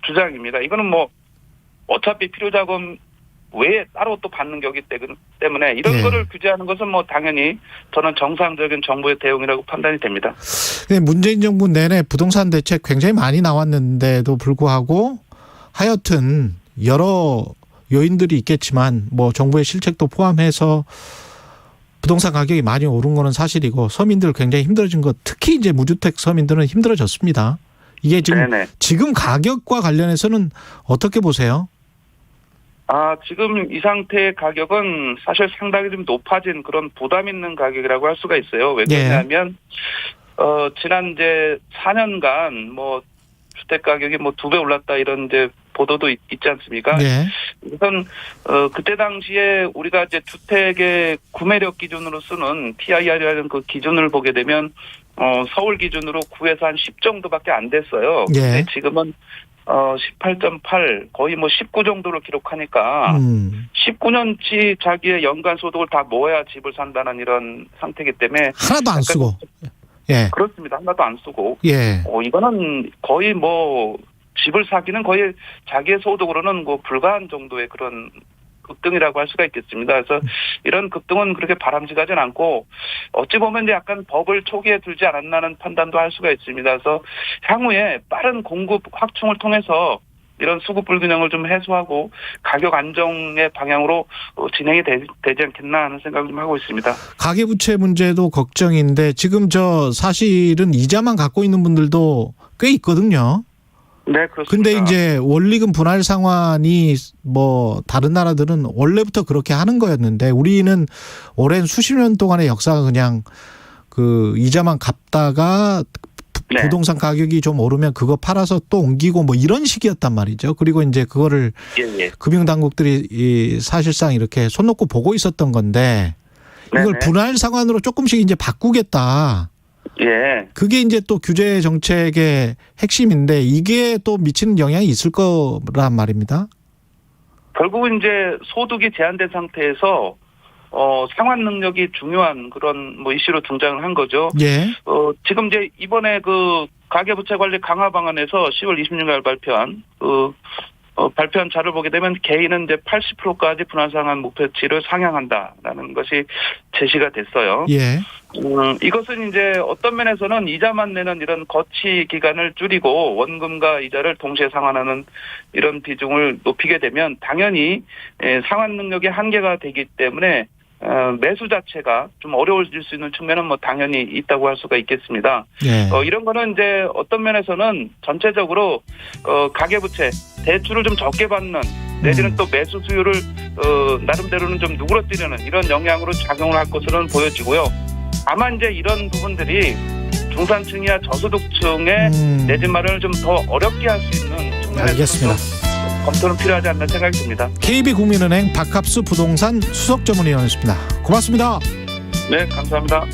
주장입니다. 이거는 뭐 어차피 필요자금 외에 따로 또 받는 거기 때문에 이런 거를 규제하는 것은 뭐 당연히 저는 정상적인 정부의 대응이라고 판단이 됩니다. 문재인 정부 내내 부동산 대책 굉장히 많이 나왔는데도 불구하고 하여튼 여러 요인들이 있겠지만 뭐 정부의 실책도 포함해서 부동산 가격이 많이 오른 거는 사실이고 서민들 굉장히 힘들어진 것, 특히 이제 무주택 서민들은 힘들어졌습니다. 이게 지금 가격과 관련해서는 어떻게 보세요? 지금 이 상태의 가격은 사실 상당히 좀 높아진 그런 부담 있는 가격이라고 할 수가 있어요. 왜 그러냐면 지난 이제 4년간 뭐 주택 가격이 뭐 2배 올랐다 이런 이제 보도도 있지 않습니까? 우선 그때 당시에 우리가 이제 주택의 구매력 기준으로 쓰는 TIR이라는 그 기준을 보게 되면 서울 기준으로 9에서 한 10 정도밖에 안 됐어요. 근데 지금은 18.8 거의 뭐 19 정도를 기록하니까 19년치 자기의 연간 소득을 다 모아야 집을 산다는 이런 상태이기 때문에 하나도 안 쓰고. 그렇습니다. 하나도 안 쓰고. 이거는 거의 뭐 집을 사기는 거의 자기의 소득으로는 뭐 불가한 정도의 그런 급등이라고 할 수가 있겠습니다. 그래서 이런 급등은 그렇게 바람직하진 않고 어찌 보면 이제 약간 법을 초기에 들지 않았나는 판단도 할 수가 있습니다. 그래서 향후에 빠른 공급 확충을 통해서 이런 수급 불균형을 좀 해소하고 가격 안정의 방향으로 진행이 되지 않겠나 하는 생각을 좀 하고 있습니다. 가계부채 문제도 걱정인데 지금 사실은 이자만 갖고 있는 분들도 꽤 있거든요. 네, 그렇습니다. 근데 이제 원리금 분할 상환이 뭐 다른 나라들은 원래부터 그렇게 하는 거였는데 우리는 오랜 수십 년 동안의 역사가 그냥 그 이자만 갚다가 부동산 가격이 좀 오르면 그거 팔아서 또 옮기고 뭐 이런 식이었단 말이죠. 그리고 이제 그거를 금융당국들이 사실상 이렇게 손 놓고 보고 있었던 건데 이걸 분할 상환으로 조금씩 이제 바꾸겠다. 그게 이제 또 규제 정책의 핵심인데 이게 또 미치는 영향이 있을 거란 말입니다. 결국은 이제 소득이 제한된 상태에서 상환 능력이 중요한 그런 뭐 이슈로 등장을 한 거죠. 지금 이제 이번에 그 가계부채 관리 강화 방안에서 10월 26일 발표한 발표한 자료를 보게 되면 개인은 이제 80%까지 분할상환 목표치를 상향한다라는 것이 제시가 됐어요. 이것은 이제 어떤 면에서는 이자만 내는 이런 거치 기간을 줄이고 원금과 이자를 동시에 상환하는 이런 비중을 높이게 되면 당연히 상환 능력이 한계가 되기 때문에 매수 자체가 좀 어려워질 수 있는 측면은 뭐 당연히 있다고 할 수가 있겠습니다. 예. 이런 거는 이제 어떤 면에서는 전체적으로 가계부채 대출을 좀 적게 받는 내지는 또 매수 수요를 나름대로는 좀 누그러뜨리는 이런 영향으로 작용을 할 것으로는 보여지고요. 다만 이제 이런 부분들이 중산층이나 저소득층의 내 집 마련을 좀 더 어렵게 할 수 있는 측면에서 알겠습니다. 검토는 필요하지 않나 생각이 듭니다. KB국민은행 박합수 부동산 수석 전문위원이었습니다. 고맙습니다. 네, 감사합니다.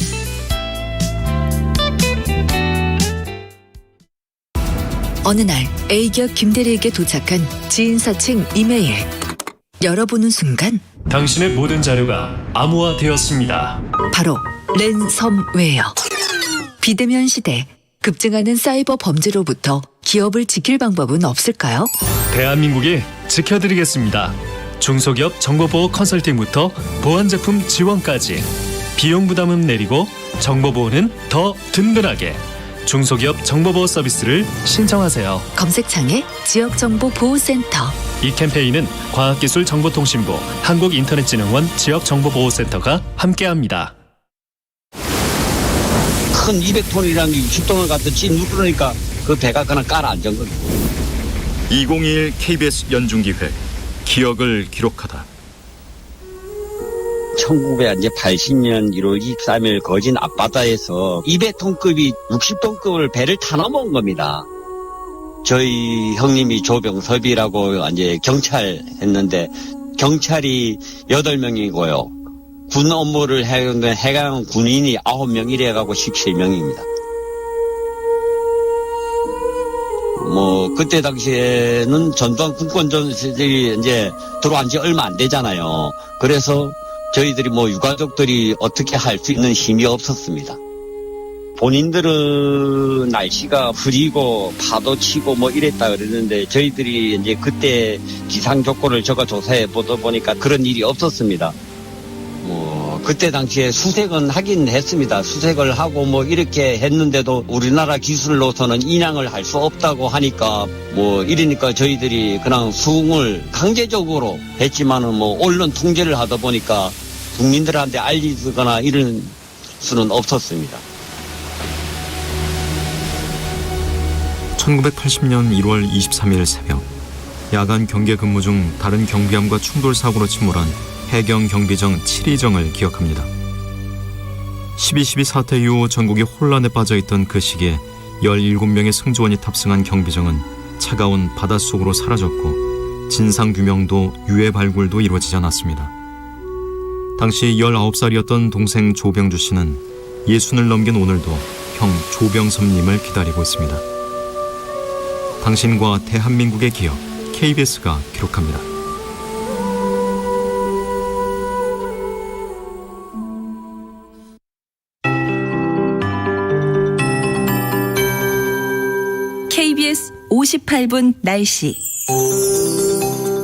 어느 날 A기업 김대리에게 도착한 지인사칭 이메일. 열어보는 순간 당신의 모든 자료가 암호화되었습니다. 바로 랜섬웨어. 비대면 시대, 급증하는 사이버 범죄로부터 기업을 지킬 방법은 없을까요? 대한민국이 지켜드리겠습니다. 중소기업 정보보호 컨설팅부터 보안제품 지원까지 비용 부담은 내리고 정보보호는 더 든든하게 중소기업 정보보호 서비스를 신청하세요. 검색창에 지역정보보호센터. 이 캠페인은 과학기술정보통신부 한국인터넷진흥원 지역정보보호센터가 함께합니다. 큰 200톤이랑 60톤을 갖다 누르니까 그 배가 그냥 깔아앉은 거죠. 2021 KBS 연중기획 기억을 기록하다. 1980년 1월 23일 거진 앞바다에서 200톤급이 60톤급을 배를 타넘은 겁니다. 저희 형님이 조병섭이라고 이제 경찰 했는데 경찰이 8명이고요. 군 업무를 해간 군인이 9명 이래가고 17명입니다. 그때 당시에는 전두환 군권전들이 이제 들어온 지 얼마 안 되잖아요. 그래서 저희들이 유가족들이 어떻게 할 수 있는 힘이 없었습니다. 본인들은 날씨가 흐리고 파도 치고 이랬다 그랬는데 저희들이 이제 그때 기상 조건을 적어 조사해 보다 보니까 그런 일이 없었습니다. 그때 당시에 수색은 하긴 했습니다. 수색을 하고 이렇게 했는데도 우리나라 기술로서는 인양을 할 수 없다고 하니까 이러니까 저희들이 그냥 수응을 강제적으로 했지만은 언론 통제를 하다 보니까 국민들한테 알리거나 이런 수는 없었습니다. 1980년 1월 23일 새벽 야간 경계 근무 중 다른 경비함과 충돌 사고로 침몰한 해경 경비정 7위정을 기억합니다. 12.12 사태 이후 전국이 혼란에 빠져있던 그 시기에 17명의 승조원이 탑승한 경비정은 차가운 바닷속으로 사라졌고 진상규명도 유해 발굴도 이루어지지 않았습니다. 당시 19살이었던 동생 조병주 씨는 60을 넘긴 오늘도 형 조병섭님을 기다리고 있습니다. 당신과 대한민국의 기억, KBS가 기록합니다. KBS 58분 날씨.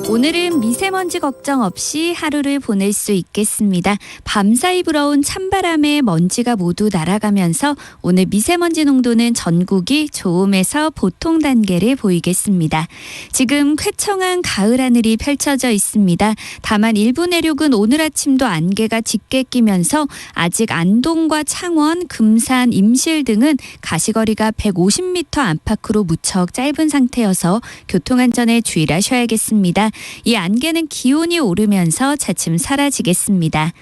오늘은 미세먼지 걱정 없이 하루를 보낼 수 있겠습니다. 밤사이 불어온 찬바람에 먼지가 모두 날아가면서 오늘 미세먼지 농도는 전국이 좋음에서 보통 단계를 보이겠습니다. 지금 쾌청한 가을 하늘이 펼쳐져 있습니다. 다만 일부 내륙은 오늘 아침도 안개가 짙게 끼면서 아직 안동과 창원, 금산, 임실 등은 가시거리가 150m 안팎으로 무척 짧은 상태여서 교통안전에 주의를 하셔야겠습니다. 이 안개는 기온이 오르면서 차츰 사라지겠습니다.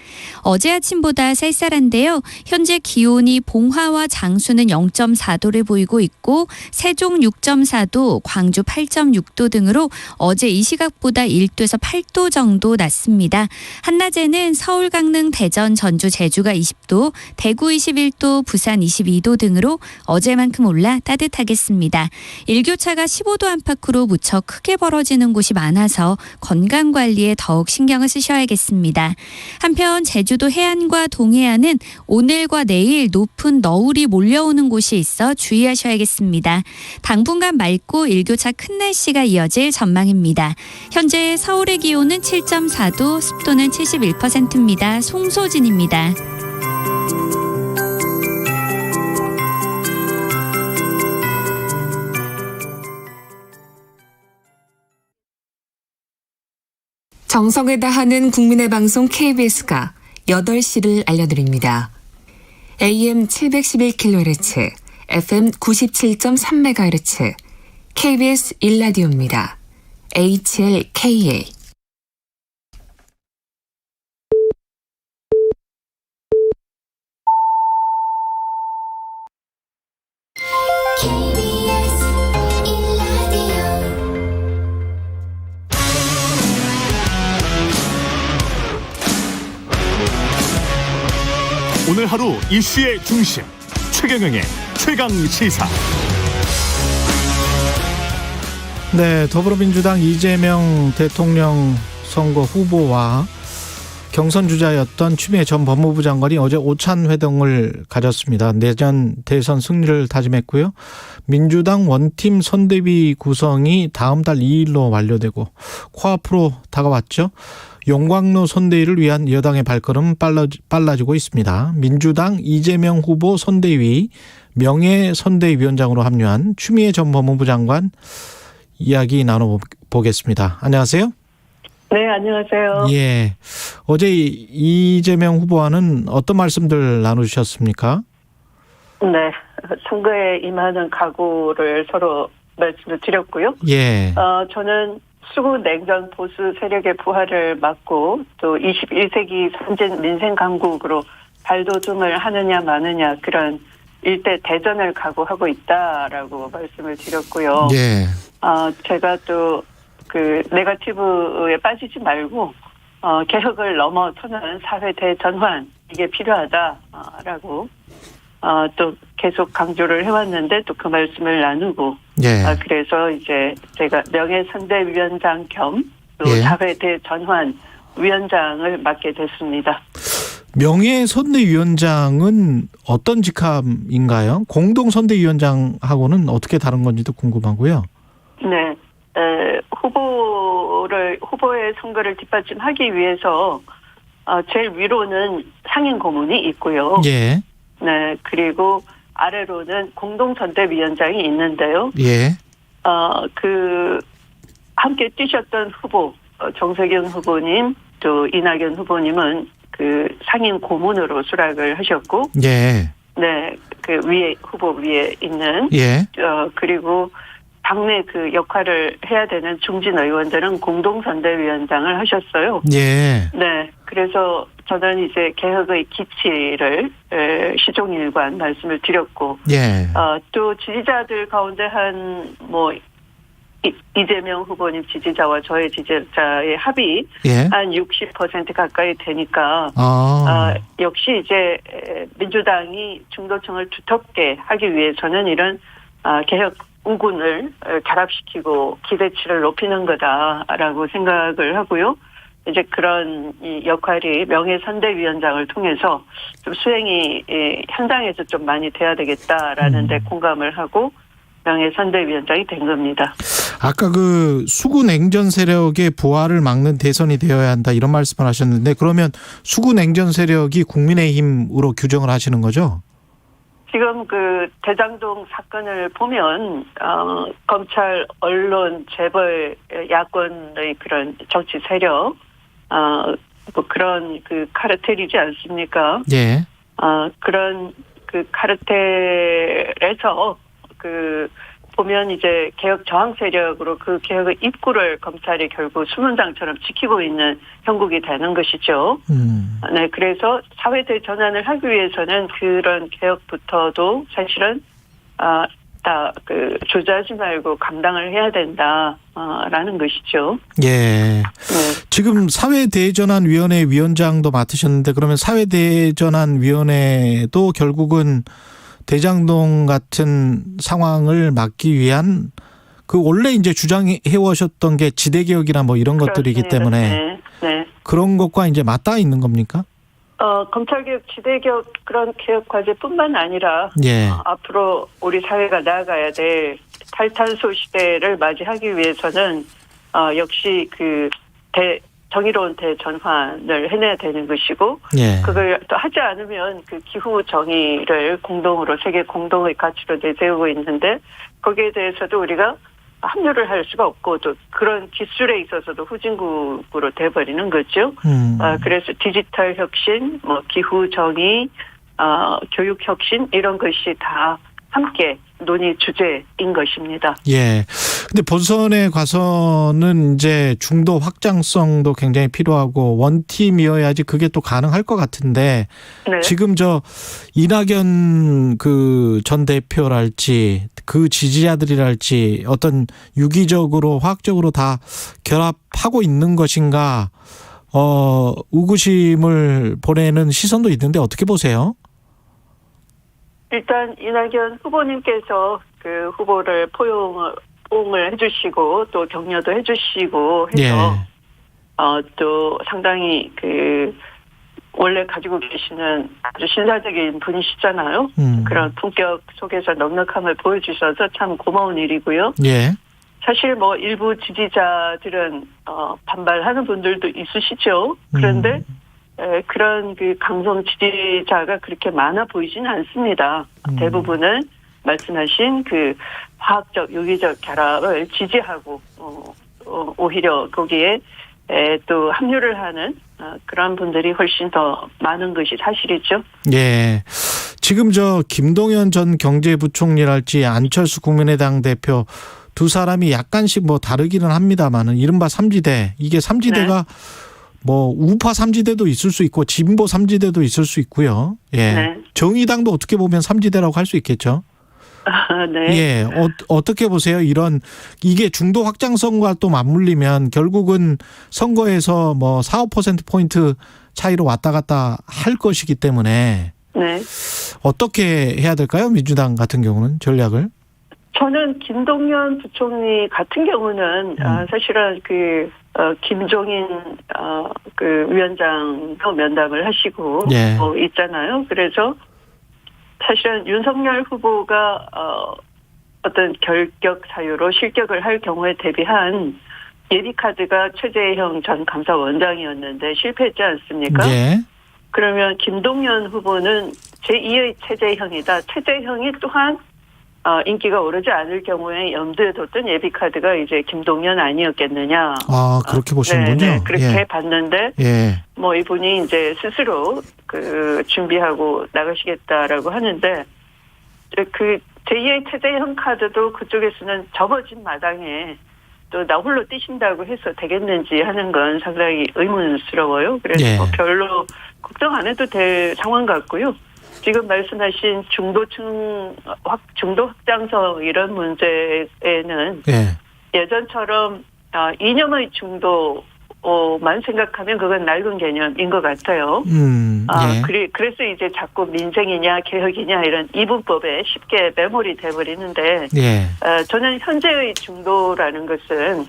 어제 아침보다 쌀쌀한데요. 현재 기온이 봉화와 장수는 0.4도를 보이고 있고 세종 6.4도, 광주 8.6도 등으로 어제 이 시각보다 1도에서 8도 정도 낮습니다. 한낮에는 서울, 강릉, 대전, 전주, 제주가 20도, 대구 21도, 부산 22도 등으로 어제만큼 올라 따뜻하겠습니다. 일교차가 15도 안팎으로 무척 크게 벌어지는 곳이 많아서 건강관리에 더욱 신경을 쓰셔야겠습니다. 한편 제주도 해안과 동해안은 오늘과 내일 높은 너울이 몰려오는 곳이 있어 주의하셔야겠습니다. 당분간 맑고 일교차 큰 날씨가 이어질 전망입니다. 현재 서울의 기온은 7.4도, 습도는 71%입니다. 송소진입니다. 정성을 다하는 국민의 방송 KBS가 8시를 알려드립니다. AM 711kHz, FM 97.3MHz, KBS 1라디오입니다. HLKA. 오늘 하루 이슈의 중심 최경영의 최강 시사. 네, 더불어민주당 이재명 대통령 선거 후보와 경선 주자였던 추미애 전 법무부 장관이 어제 오찬 회동을 가졌습니다. 내년 대선 승리를 다짐했고요. 민주당 원팀 선대위 구성이 다음 달 2일로 완료되고 코앞으로 다가왔죠. 용광로 선대위를 위한 여당의 발걸음 빨라지고 있습니다. 민주당 이재명 후보 선대위 명예선대위원장으로 합류한 추미애 전 법무부 장관 이야기 나눠보겠습니다. 안녕하세요. 네, 안녕하세요. 예. 어제 이재명 후보와는 어떤 말씀들 나누셨습니까? 네, 선거에 임하는 각오를 서로 말씀을 드렸고요. 예. 저는 수구 냉전 보수 세력의 부활을 막고 또 21세기 선진 민생 강국으로 발돋움을 하느냐 마느냐 그런 일대 대전을 각오하고 있다라고 말씀을 드렸고요. 예. 제가 또 그 네거티브에 빠지지 말고 개혁을 넘어서는 사회 대전환 이게 필요하다라고 또 계속 강조를 해왔는데 또 그 말씀을 나누고 그래서 이제 제가 명예선대위원장 겸 또 사회 대전환 위원장을 맡게 됐습니다. 명예선대위원장은 어떤 직함인가요? 공동선대위원장하고는 어떻게 다른 건지도 궁금하고요. 네. 후보의 선거를 뒷받침하기 위해서 제일 위로는 상임 고문이 있고요. 예. 네, 그리고 아래로는 공동선대위원장이 있는데요. 예. 함께 뛰셨던 후보 정세균 후보님 또 이낙연 후보님은 그 상임 고문으로 수락을 하셨고. 예. 네, 그 위에 후보 위에 있는. 예. 그리고 당내 그 역할을 해야 되는 중진 의원들은 공동선대위원장을 하셨어요. 예. 네. 그래서 저는 이제 개혁의 기치를 시종일관 말씀을 드렸고. 예. 또 지지자들 가운데 이재명 후보님 지지자와 저의 지지자의 합이 한 60% 가까이 되니까 역시 이제 민주당이 중도층을 두텁게 하기 위해서는 이런 개혁 우군을 결합시키고 기대치를 높이는 거다라고 생각을 하고요. 이제 그런 이 역할이 명예선대위원장을 통해서 좀 수행이 현장에서 좀 많이 돼야 되겠다라는 데 공감을 하고 명예선대위원장이 된 겁니다. 아까 그 수구 냉전 세력의 부활을 막는 대선이 되어야 한다 이런 말씀을 하셨는데 그러면 수구 냉전 세력이 국민의힘으로 규정을 하시는 거죠? 지금 그 대장동 사건을 보면 검찰, 언론, 재벌, 야권의 그런 정치 세력 뭐 그런 그 카르텔이지 않습니까? 예. 그런 그 카르텔에서 그 보면 이제 개혁 저항 세력으로 그 개혁의 입구를 검찰이 결국 수문장처럼 지키고 있는 형국이 되는 것이죠. 네, 그래서 사회 대전환을 하기 위해서는 그런 개혁부터도 사실은 다 그 조절하지 말고 감당을 해야 된다라는 것이죠. 예. 네. 지금 사회대전환위원회 위원장도 맡으셨는데 그러면 사회대전환위원회도 결국은 대장동 같은 상황을 막기 위한 그 원래 이제 주장해 오셨던 게 지대개혁이나 뭐 이런 것들이기 때문에 네. 그런 것과 이제 맞닿아 있는 겁니까? 검찰개혁, 지대개혁 그런 개혁 과제뿐만 아니라 앞으로 우리 사회가 나아가야 될 탈탄소 시대를 맞이하기 위해서는 역시 그 정의로운 대전환을 해내야 되는 것이고 그걸 또 하지 않으면 그 기후 정의를 공동으로 세계 공동의 가치로 내세우고 있는데 거기에 대해서도 우리가 합류를 할 수가 없고 또 그런 기술에 있어서도 후진국으로 돼버리는 거죠. 그래서 디지털 혁신, 뭐 기후 정의, 교육 혁신 이런 것이 다 함께 논의 주제인 것입니다. 예. 근데 본선에 가서는 이제 중도 확장성도 굉장히 필요하고 원팀이어야지 그게 또 가능할 것 같은데 네. 지금 저 이낙연 그 전 대표랄지 그 지지자들이랄지 어떤 유기적으로 화학적으로 다 결합하고 있는 것인가 의구심을 보내는 시선도 있는데 어떻게 보세요? 일단 이낙연 후보님께서 그 후보를 포용을 해주시고 또 격려도 해주시고 해서 예. 또 상당히 그 원래 가지고 계시는 아주 신사적인 분이시잖아요. 그런 품격 속에서 넉넉함을 보여주셔서 참 고마운 일이고요. 예. 사실 뭐 일부 지지자들은 반발하는 분들도 있으시죠. 그런데 그런 그 강성 지지자가 그렇게 많아 보이지는 않습니다. 대부분은 말씀하신 그 화학적, 유기적 결합을 지지하고 오히려 거기에 또 합류를 하는 그런 분들이 훨씬 더 많은 것이 사실이죠. 예. 지금 저 김동연 전 경제부총리랄지 안철수 국민의당 대표 두 사람이 약간씩 뭐 다르기는 합니다만은 이른바 삼지대 이게 삼지대가 뭐 우파 삼지대도 있을 수 있고 진보 삼지대도 있을 수 있고요. 예. 네. 정의당도 어떻게 보면 삼지대라고 할 수 있겠죠. 네. 예. 어떻게 보세요? 이게 중도 확장성과 또 맞물리면 결국은 선거에서 뭐 4~5% 포인트 차이로 왔다 갔다 할 것이기 때문에 네. 어떻게 해야 될까요? 민주당 같은 경우는 전략을? 저는 김동연 부총리 같은 경우는 사실은 그 김종인 그 위원장도 면담을 하시고 있잖아요. 그래서 사실은 윤석열 후보가 어떤 결격 사유로 실격을 할 경우에 대비한 예비카드가 최재형 전 감사원장이었는데 실패했지 않습니까? 예. 그러면 김동연 후보는 제2의 최재형이다. 최재형이 또한 인기가 오르지 않을 경우에 염두에 뒀던 예비카드가 이제 김동연 아니었겠느냐. 그렇게 보시는군요. 네, 그렇게 봤는데, 예. 뭐 이분이 이제 스스로 그 준비하고 나가시겠다라고 하는데, 그 제2의 최재형 카드도 그쪽에서는 접어진 마당에 또 나 홀로 뛰신다고 해서 되겠는지 하는 건 상당히 의문스러워요. 그래서 별로 걱정 안 해도 될 상황 같고요. 지금 말씀하신 중도 확장성 이런 문제에는 예전처럼 이념의 중도만 생각하면 그건 낡은 개념인 것 같아요. 그래서 이제 자꾸 민생이냐 개혁이냐 이런 이분법에 쉽게 매몰이 돼버리는데 저는 현재의 중도라는 것은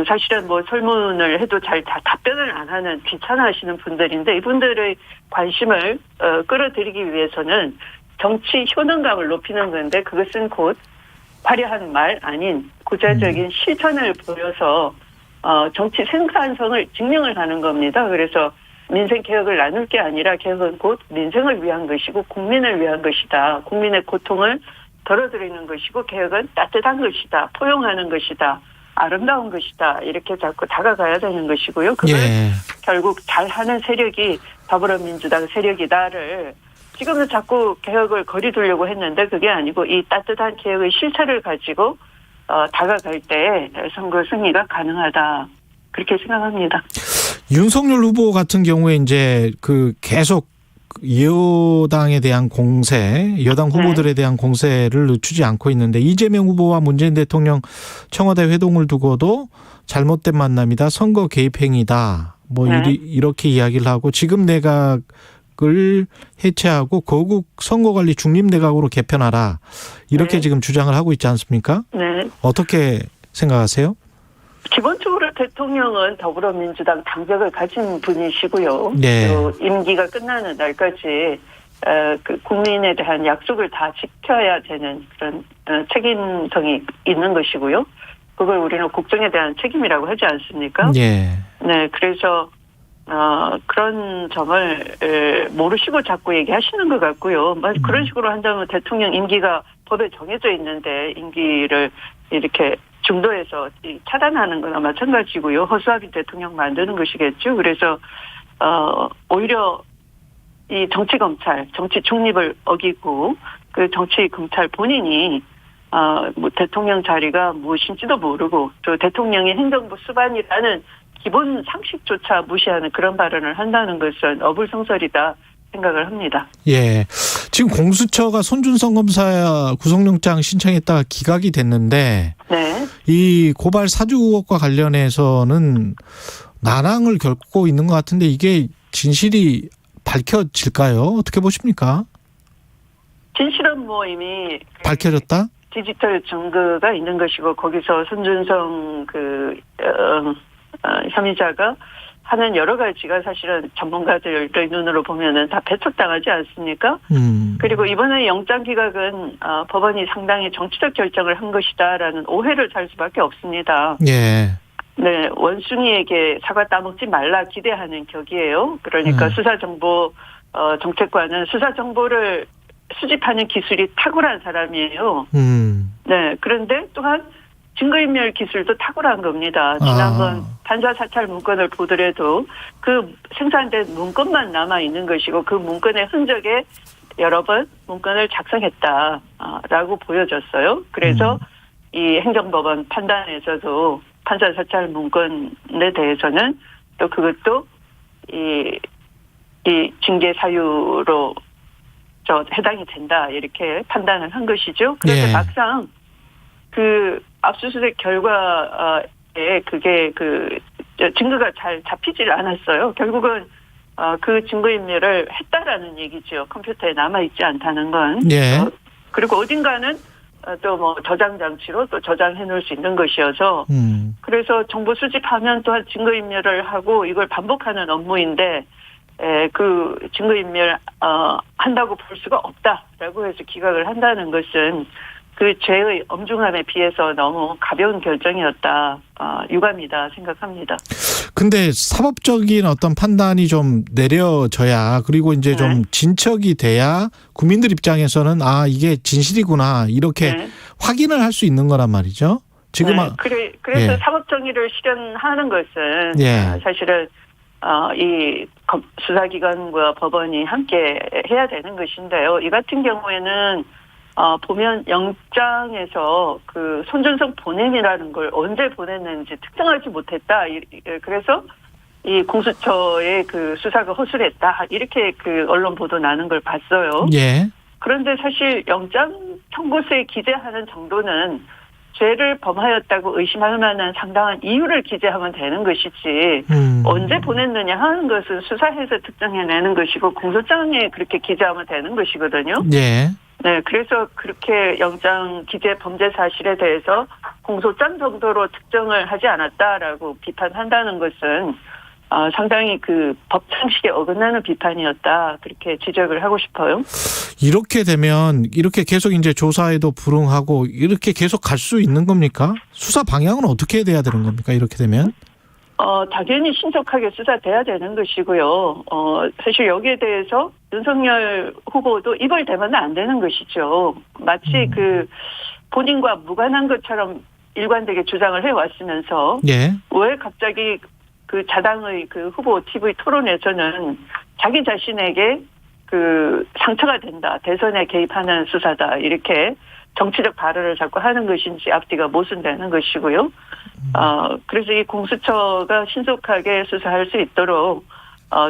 사실은 뭐 설문을 해도 잘 다 답변을 안 하는 귀찮아하시는 분들인데 이분들의 관심을 끌어들이기 위해서는 정치 효능감을 높이는 건데 그것은 곧 화려한 말 아닌 구체적인 실천을 보여서 정치 생산성을 증명을 하는 겁니다. 그래서 민생 개혁을 나눌 게 아니라 개혁은 곧 민생을 위한 것이고 국민을 위한 것이다. 국민의 고통을 덜어드리는 것이고 개혁은 따뜻한 것이다. 포용하는 것이다. 아름다운 것이다. 이렇게 자꾸 다가가야 되는 것이고요. 그걸 결국 잘하는 세력이 더불어민주당 세력이다를 지금은 자꾸 개혁을 거리두려고 했는데 그게 아니고 이 따뜻한 개혁의 실체를 가지고 다가갈 때 선거 승리가 가능하다. 그렇게 생각합니다. 윤석열 후보 같은 경우에 이제 그 계속 여당에 대한 공세, 여당 후보들에 대한 공세를 늦추지 않고 있는데 이재명 후보와 문재인 대통령 청와대 회동을 두고도 잘못된 만남이다, 선거 개입 행위다, 뭐 이렇게 이야기를 하고 지금 내각을 해체하고 거국 선거관리 중립내각으로 개편하라 이렇게 지금 주장을 하고 있지 않습니까? 네. 어떻게 생각하세요? 기본적으로 대통령은 더불어민주당 당적을 가진 분이시고요. 또 임기가 끝나는 날까지 그 국민에 대한 약속을 다 지켜야 되는 그런 책임성이 있는 것이고요. 그걸 우리는 국정에 대한 책임이라고 하지 않습니까? 네, 그래서 그런 점을 모르시고 자꾸 얘기하시는 것 같고요. 그런 식으로 한다면 대통령 임기가 법에 정해져 있는데 임기를 이렇게 중도에서 차단하는 거나 마찬가지고요. 허수아비 대통령 만드는 것이겠죠. 그래서 오히려 이 정치 검찰, 정치 중립을 어기고 그 정치 검찰 본인이 뭐 대통령 자리가 무엇인지도 모르고 또 대통령이 행정부 수반이라는 기본 상식조차 무시하는 그런 발언을 한다는 것은 어불성설이다 생각을 합니다. 예. 지금 공수처가 손준성 검사 구속영장 신청했다가 기각이 됐는데 네. 이 고발 사주 의혹과 관련해서는 난항을 겪고 있는 것 같은데 이게 진실이 밝혀질까요? 어떻게 보십니까? 진실은 뭐 이미 밝혀졌다? 디지털 증거가 있는 것이고 거기서 손준성 혐의자가 하는 여러 가지가 사실은 전문가들의 눈으로 보면은 다 배척당하지 않습니까? 그리고 이번에 영장 기각은 법원이 상당히 정치적 결정을 한 것이다라는 오해를 살 수밖에 없습니다. 예. 네, 원숭이에게 사과 따먹지 말라 기대하는 격이에요. 그러니까 수사정보 정책관은 수사정보를 수집하는 기술이 탁월한 사람이에요. 네, 그런데 또한 증거인멸 기술도 탁월한 겁니다. 지난번 판사 사찰 문건을 보더라도 그 생산된 문건만 남아 있는 것이고 그 문건의 흔적에 여러 번 문건을 작성했다라고 보여졌어요. 그래서 이 행정법원 판단에서도 판사 사찰 문건에 대해서는 또 그것도 이 징계 사유로 해당이 된다 이렇게 판단을 한 것이죠. 그런데 막상 그 압수수색 결과에 그게 증거가 잘 잡히질 않았어요. 결국은 그 증거인멸을 했다라는 얘기죠. 컴퓨터에 남아있지 않다는 건. 예. 그리고 어딘가는 또 뭐 저장 장치로 또 저장해 놓을 수 있는 것이어서 그래서 정보 수집하면 또한 증거인멸을 하고 이걸 반복하는 업무인데 그 증거인멸 한다고 볼 수가 없다라고 해서 기각을 한다는 것은 그 죄의 엄중함에 비해서 너무 가벼운 결정이었다, 유감이다 생각합니다. 근데 사법적인 어떤 판단이 좀 내려져야 그리고 이제 좀 진척이 돼야 국민들 입장에서는 이게 진실이구나 이렇게 확인을 할 수 있는 거란 말이죠. 지금 그래서 사법정의를 실현하는 것은 사실은 이 수사기관과 법원이 함께 해야 되는 것인데요. 이 같은 경우에는 보면 영장에서 그 손준성 본인이라는 걸 언제 보냈는지 특정하지 못했다. 그래서 이 공수처의 그 수사가 허술했다. 이렇게 그 언론 보도 나는 걸 봤어요. 예. 그런데 사실 영장 청구서에 기재하는 정도는 죄를 범하였다고 의심할 만한 상당한 이유를 기재하면 되는 것이지 언제 보냈느냐 하는 것은 수사해서 특정해내는 것이고 공소장에 그렇게 기재하면 되는 것이거든요. 예. 네, 그래서 그렇게 영장 기재 범죄 사실에 대해서 공소장 정도로 특정을 하지 않았다라고 비판한다는 것은 상당히 그 법 상식에 어긋나는 비판이었다 그렇게 지적을 하고 싶어요. 이렇게 되면 이렇게 계속 이제 조사에도 불응하고 이렇게 계속 갈 수 있는 겁니까? 수사 방향은 어떻게 돼야 되는 겁니까? 이렇게 되면? 당연히 신속하게 수사돼야 되는 것이고요. 사실 여기에 대해서 윤석열 후보도 입을 대면 안 되는 것이죠. 마치 그 본인과 무관한 것처럼 일관되게 주장을 해왔으면서 왜 갑자기 그 자당의 그 후보 TV 토론에서는 자기 자신에게 그 상처가 된다. 대선에 개입하는 수사다. 이렇게 정치적 발언을 자꾸 하는 것인지 앞뒤가 모순되는 것이고요. 그래서 이 공수처가 신속하게 수사할 수 있도록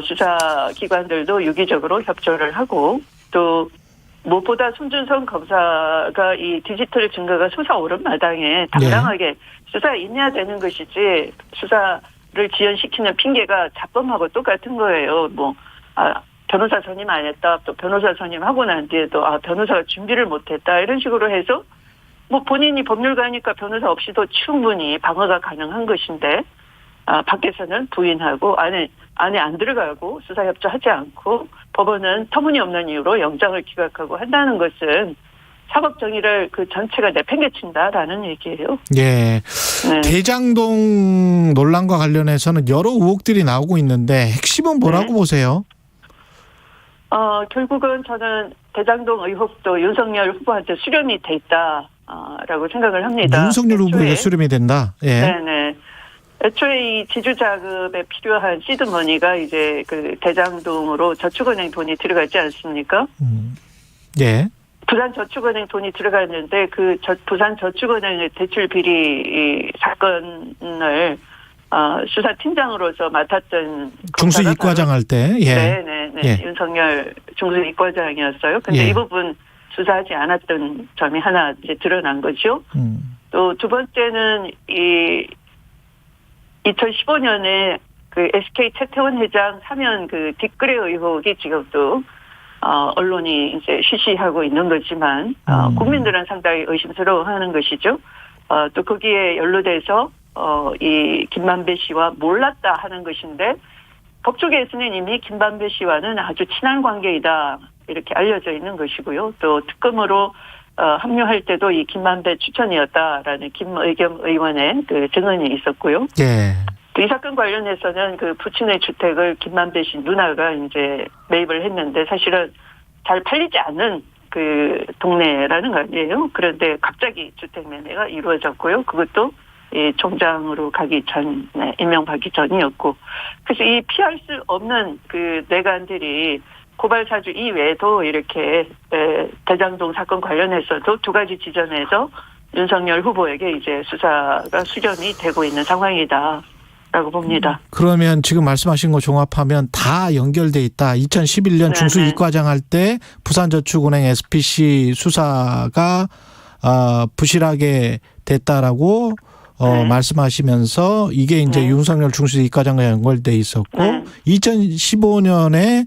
수사기관들도 유기적으로 협조를 하고 또 무엇보다 손준성 검사가 이 디지털 증거가 수사 오른 마당에 당당하게 수사에 임해야 되는 것이지 수사를 지연시키는 핑계가 자범하고 똑같은 거예요. 변호사 선임 안 했다. 또 변호사 선임하고 난 뒤에도 변호사가 준비를 못했다. 이런 식으로 해서 본인이 법률가니까 변호사 없이도 충분히 방어가 가능한 것인데 밖에서는 부인하고 안에 안 들어가고 수사 협조하지 않고 법원은 터무니없는 이유로 영장을 기각하고 한다는 것은 사법 정의를 그 전체가 내팽개친다라는 얘기예요. 예. 대장동 논란과 관련해서는 여러 의혹들이 나오고 있는데 핵심은 뭐라고 보세요? 결국은 저는 대장동 의혹도 윤석열 후보한테 수렴이 돼 있다. 라고 생각을 합니다. 윤석열 후보에게 수렴이 된다. 예. 네네. 애초에 이 지주 자금에 필요한 시드머니가 이제 그 대장동으로 저축은행 돈이 들어가지 않습니까? 예. 부산저축은행 돈이 들어갔는데 그 부산저축은행의 대출 비리 사건을 수사팀장으로서 맡았던 중수이과장 할 때. 예. 네네. 예. 윤석열 중수이과장이었어요. 근데 예. 이 부분 수사하지 않았던 점이 하나 이제 드러난 거죠. 또 두 번째는 이 2015년에 그 SK 최태원 회장 사면 그 뒷거래 의혹이 지금 또 언론이 이제 쉬쉬하고 있는 거지만 국민들은 상당히 의심스러워하는 것이죠. 또 거기에 연루돼서 이 김만배 씨와 몰랐다 하는 것인데 법조계에서는 이미 김만배 씨와는 아주 친한 관계이다 이렇게 알려져 있는 것이고요. 또 특검으로 합류할 때도 이 김만배 추천이었다라는 김의겸 의원의 그 증언이 있었고요. 예. 이 사건 관련해서는 그 부친의 주택을 김만배 씨 누나가 이제 매입을 했는데 사실은 잘 팔리지 않는 그 동네라는 거 아니에요. 그런데 갑자기 주택 매매가 이루어졌고요. 그것도 이 총장으로 가기 전, 임명받기 전이었고. 그래서 이 피할 수 없는 그 내관들이 고발 사주 이외에도 이렇게 대장동 사건 관련해서도 두 가지 지점에서 윤석열 후보에게 이제 수사가 수렴이 되고 있는 상황이다라고 봅니다. 그러면 지금 말씀하신 거 종합하면 다 연결돼 있다. 2011년 중수이과장 할 때 부산저축은행 SPC 수사가 부실하게 됐다라고 말씀하시면서 이게 이제 윤석열 중수이과장과 연결돼 있었고 2015년에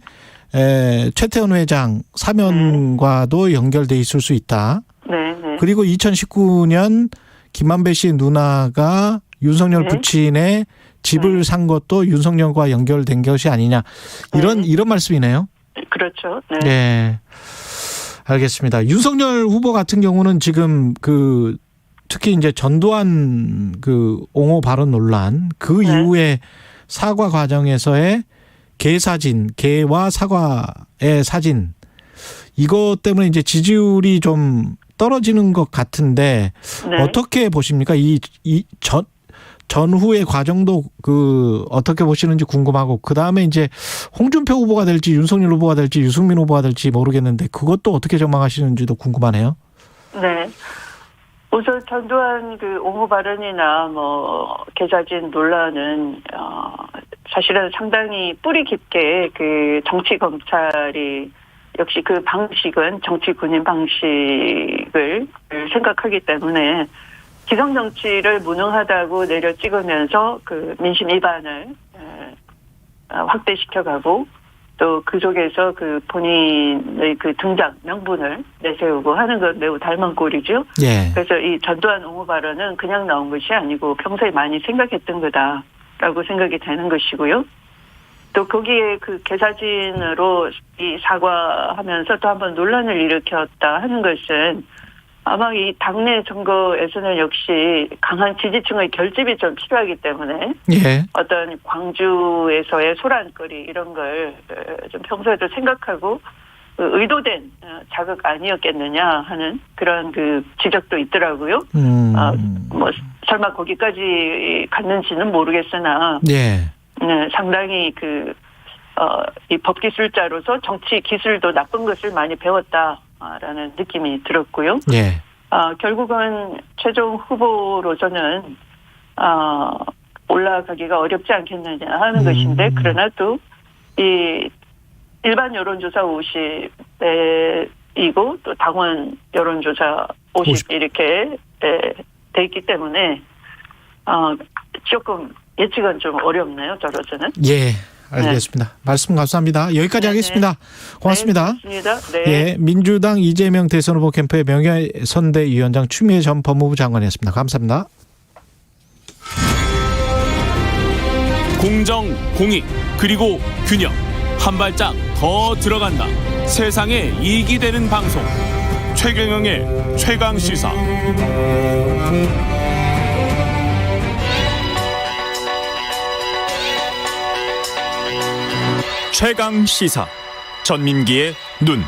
최태원 회장 사면과도 연결돼 있을 수 있다. 그리고 2019년 김만배 씨 누나가 윤석열 부친의 집을 산 것도 윤석열과 연결된 것이 아니냐. 이런 말씀이네요. 그렇죠. 네. 네. 알겠습니다. 윤석열 후보 같은 경우는 지금 그 특히 이제 전두환 그 옹호 발언 논란 그 이후에 사과 과정에서의 개와 사과의 사진 이것 때문에 이제 지지율이 좀 떨어지는 것 같은데 어떻게 보십니까? 이 전후의 과정도 그 어떻게 보시는지 궁금하고 그 다음에 이제 홍준표 후보가 될지 윤석열 후보가 될지 유승민 후보가 될지 모르겠는데 그것도 어떻게 전망하시는지도 궁금하네요. 네. 우선 전두환 그 옹호 발언이나 뭐 개사진 논란은 사실은 상당히 뿌리 깊게 그 정치 검찰이 역시 그 방식은 정치 군인 방식을 생각하기 때문에 기성 정치를 무능하다고 내려 찍으면서 그 민심 위반을 확대시켜가고 또 그 속에서 그 본인의 그 등장 명분을 내세우고 하는 건 매우 닮은 꼴이죠. 예. 그래서 이 전두환 옹호 발언은 그냥 나온 것이 아니고 평소에 많이 생각했던 거다라고 생각이 되는 것이고요. 또 거기에 그 개사진으로 이 사과하면서 또 한번 논란을 일으켰다 하는 것은 아마 이 당내 선거에서는 역시 강한 지지층의 결집이 좀 필요하기 때문에 어떤 광주에서의 소란거리 이런 걸 좀 평소에도 생각하고 의도된 자극 아니었겠느냐 하는 그런 그 지적도 있더라고요. 뭐 설마 거기까지 갔는지는 모르겠으나 상당히 그 이 법기술자로서 정치 기술도 나쁜 것을 많이 배웠다라는 느낌이 들었고요. 결국은 최종 후보로서는 올라가기가 어렵지 않겠느냐 하는 것인데 그러나 또 이 일반 여론조사 50이고 또 당원 여론조사 50 이렇게 돼 있기 때문에 조금 예측은 좀 어렵네요. 저로서는. 예. 알겠습니다. 말씀 감사합니다. 여기까지 하겠습니다. 고맙습니다. 민주당 이재명 대선 후보 캠프의 명예선대위원장 추미애 전 법무부 장관이었습니다. 감사합니다. 공정, 공익, 그리고 균형. 한 발짝 더 들어간다. 세상에 이익이 되는 방송. 최경영의 최강시사. 최강시사. 전민기의 눈.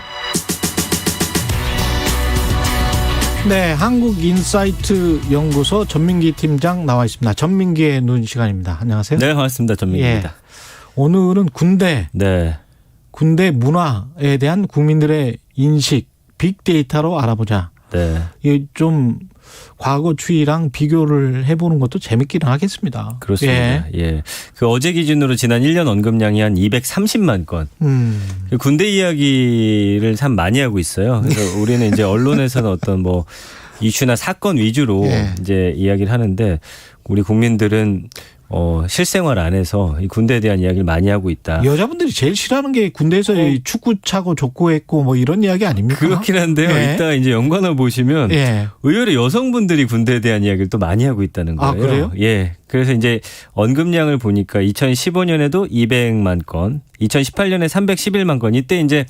네, 한국인사이트 연구소 전민기 팀장 나와 있습니다. 전민기의 눈 시간입니다. 안녕하세요. 네, 반갑습니다. 전민기입니다. 오늘은 군대 문화에 대한 국민들의 인식, 빅데이터로 알아보자. 네. 이 좀 과거 추이랑 비교를 해보는 것도 재밌기는 하겠습니다. 그렇습니다. 예. 그 어제 기준으로 지난 1년 언급량이 한 230만 건. 군대 이야기를 참 많이 하고 있어요. 그래서 우리는 이제 언론에서는 어떤 뭐 이슈나 사건 위주로 이제 이야기를 하는데 우리 국민들은 실생활 안에서 이 군대에 대한 이야기를 많이 하고 있다. 여자분들이 제일 싫어하는 게 군대에서 축구 차고 족구했고 뭐 이런 이야기 아닙니까? 그렇긴 한데요. 이따 이제 연관을 보시면 의외로 여성분들이 군대에 대한 이야기를 또 많이 하고 있다는 거예요. 아, 그래요? 예. 그래서 이제 언급량을 보니까 2015년에도 200만 건, 2018년에 311만 건. 이때 이제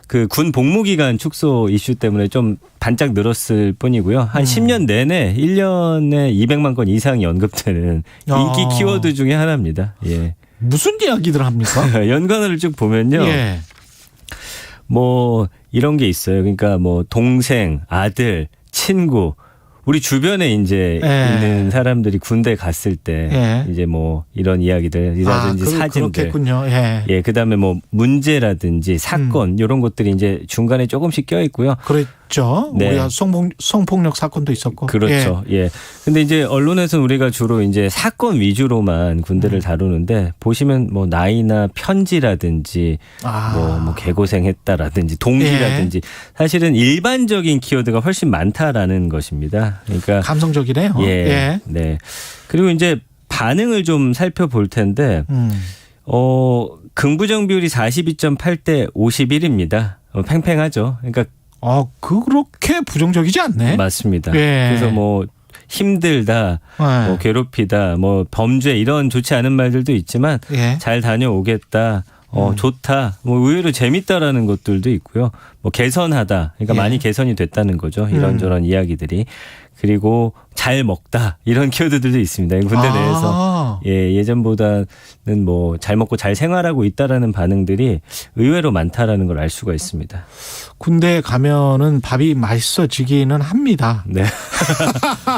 그 군 복무기간 축소 이슈 때문에 좀 반짝 늘었을 뿐이고요. 한 10년 내내 1년에 200만 건 이상이 언급되는 인기 키워드 중에 하나입니다. 예. 무슨 이야기들 합니까? 연관어를 쭉 보면요. 뭐 이런 게 있어요. 그러니까 뭐 동생, 아들, 친구. 우리 주변에 이제 있는 사람들이 군대 갔을 때 이제 뭐 이런 이야기들이라든지 사진들. 그렇겠군요. 예, 그다음에 뭐 문제라든지 사건 이런 것들이 이제 중간에 조금씩 껴 있고요. 그렇죠. 네. 우리가 성폭력 사건도 있었고. 그렇죠. 예. 근데 이제 언론에서는 우리가 주로 이제 사건 위주로만 군대를 다루는데 보시면 뭐 나이나 편지라든지 뭐 개고생했다라든지 동기라든지 사실은 일반적인 키워드가 훨씬 많다라는 것입니다. 그러니까 감성적이네요. 예. 네. 그리고 이제 반응을 좀 살펴볼 텐데 긍부정 비율이 42.8대 51입니다. 팽팽하죠. 그러니까 그렇게 부정적이지 않네. 맞습니다. 그래서 뭐 힘들다, 뭐 괴롭히다, 뭐 범죄 이런 좋지 않은 말들도 있지만 잘 다녀오겠다. 좋다. 뭐 의외로 재밌다라는 것들도 있고요. 뭐 개선하다. 그러니까 많이 개선이 됐다는 거죠. 이런저런 이야기들이. 그리고 잘 먹다. 이런 키워드들도 있습니다. 군대 내에서. 예전보다는 뭐 잘 먹고 잘 생활하고 있다라는 반응들이 의외로 많다라는 걸 알 수가 있습니다. 군대에 가면은 밥이 맛있어지기는 합니다. 네.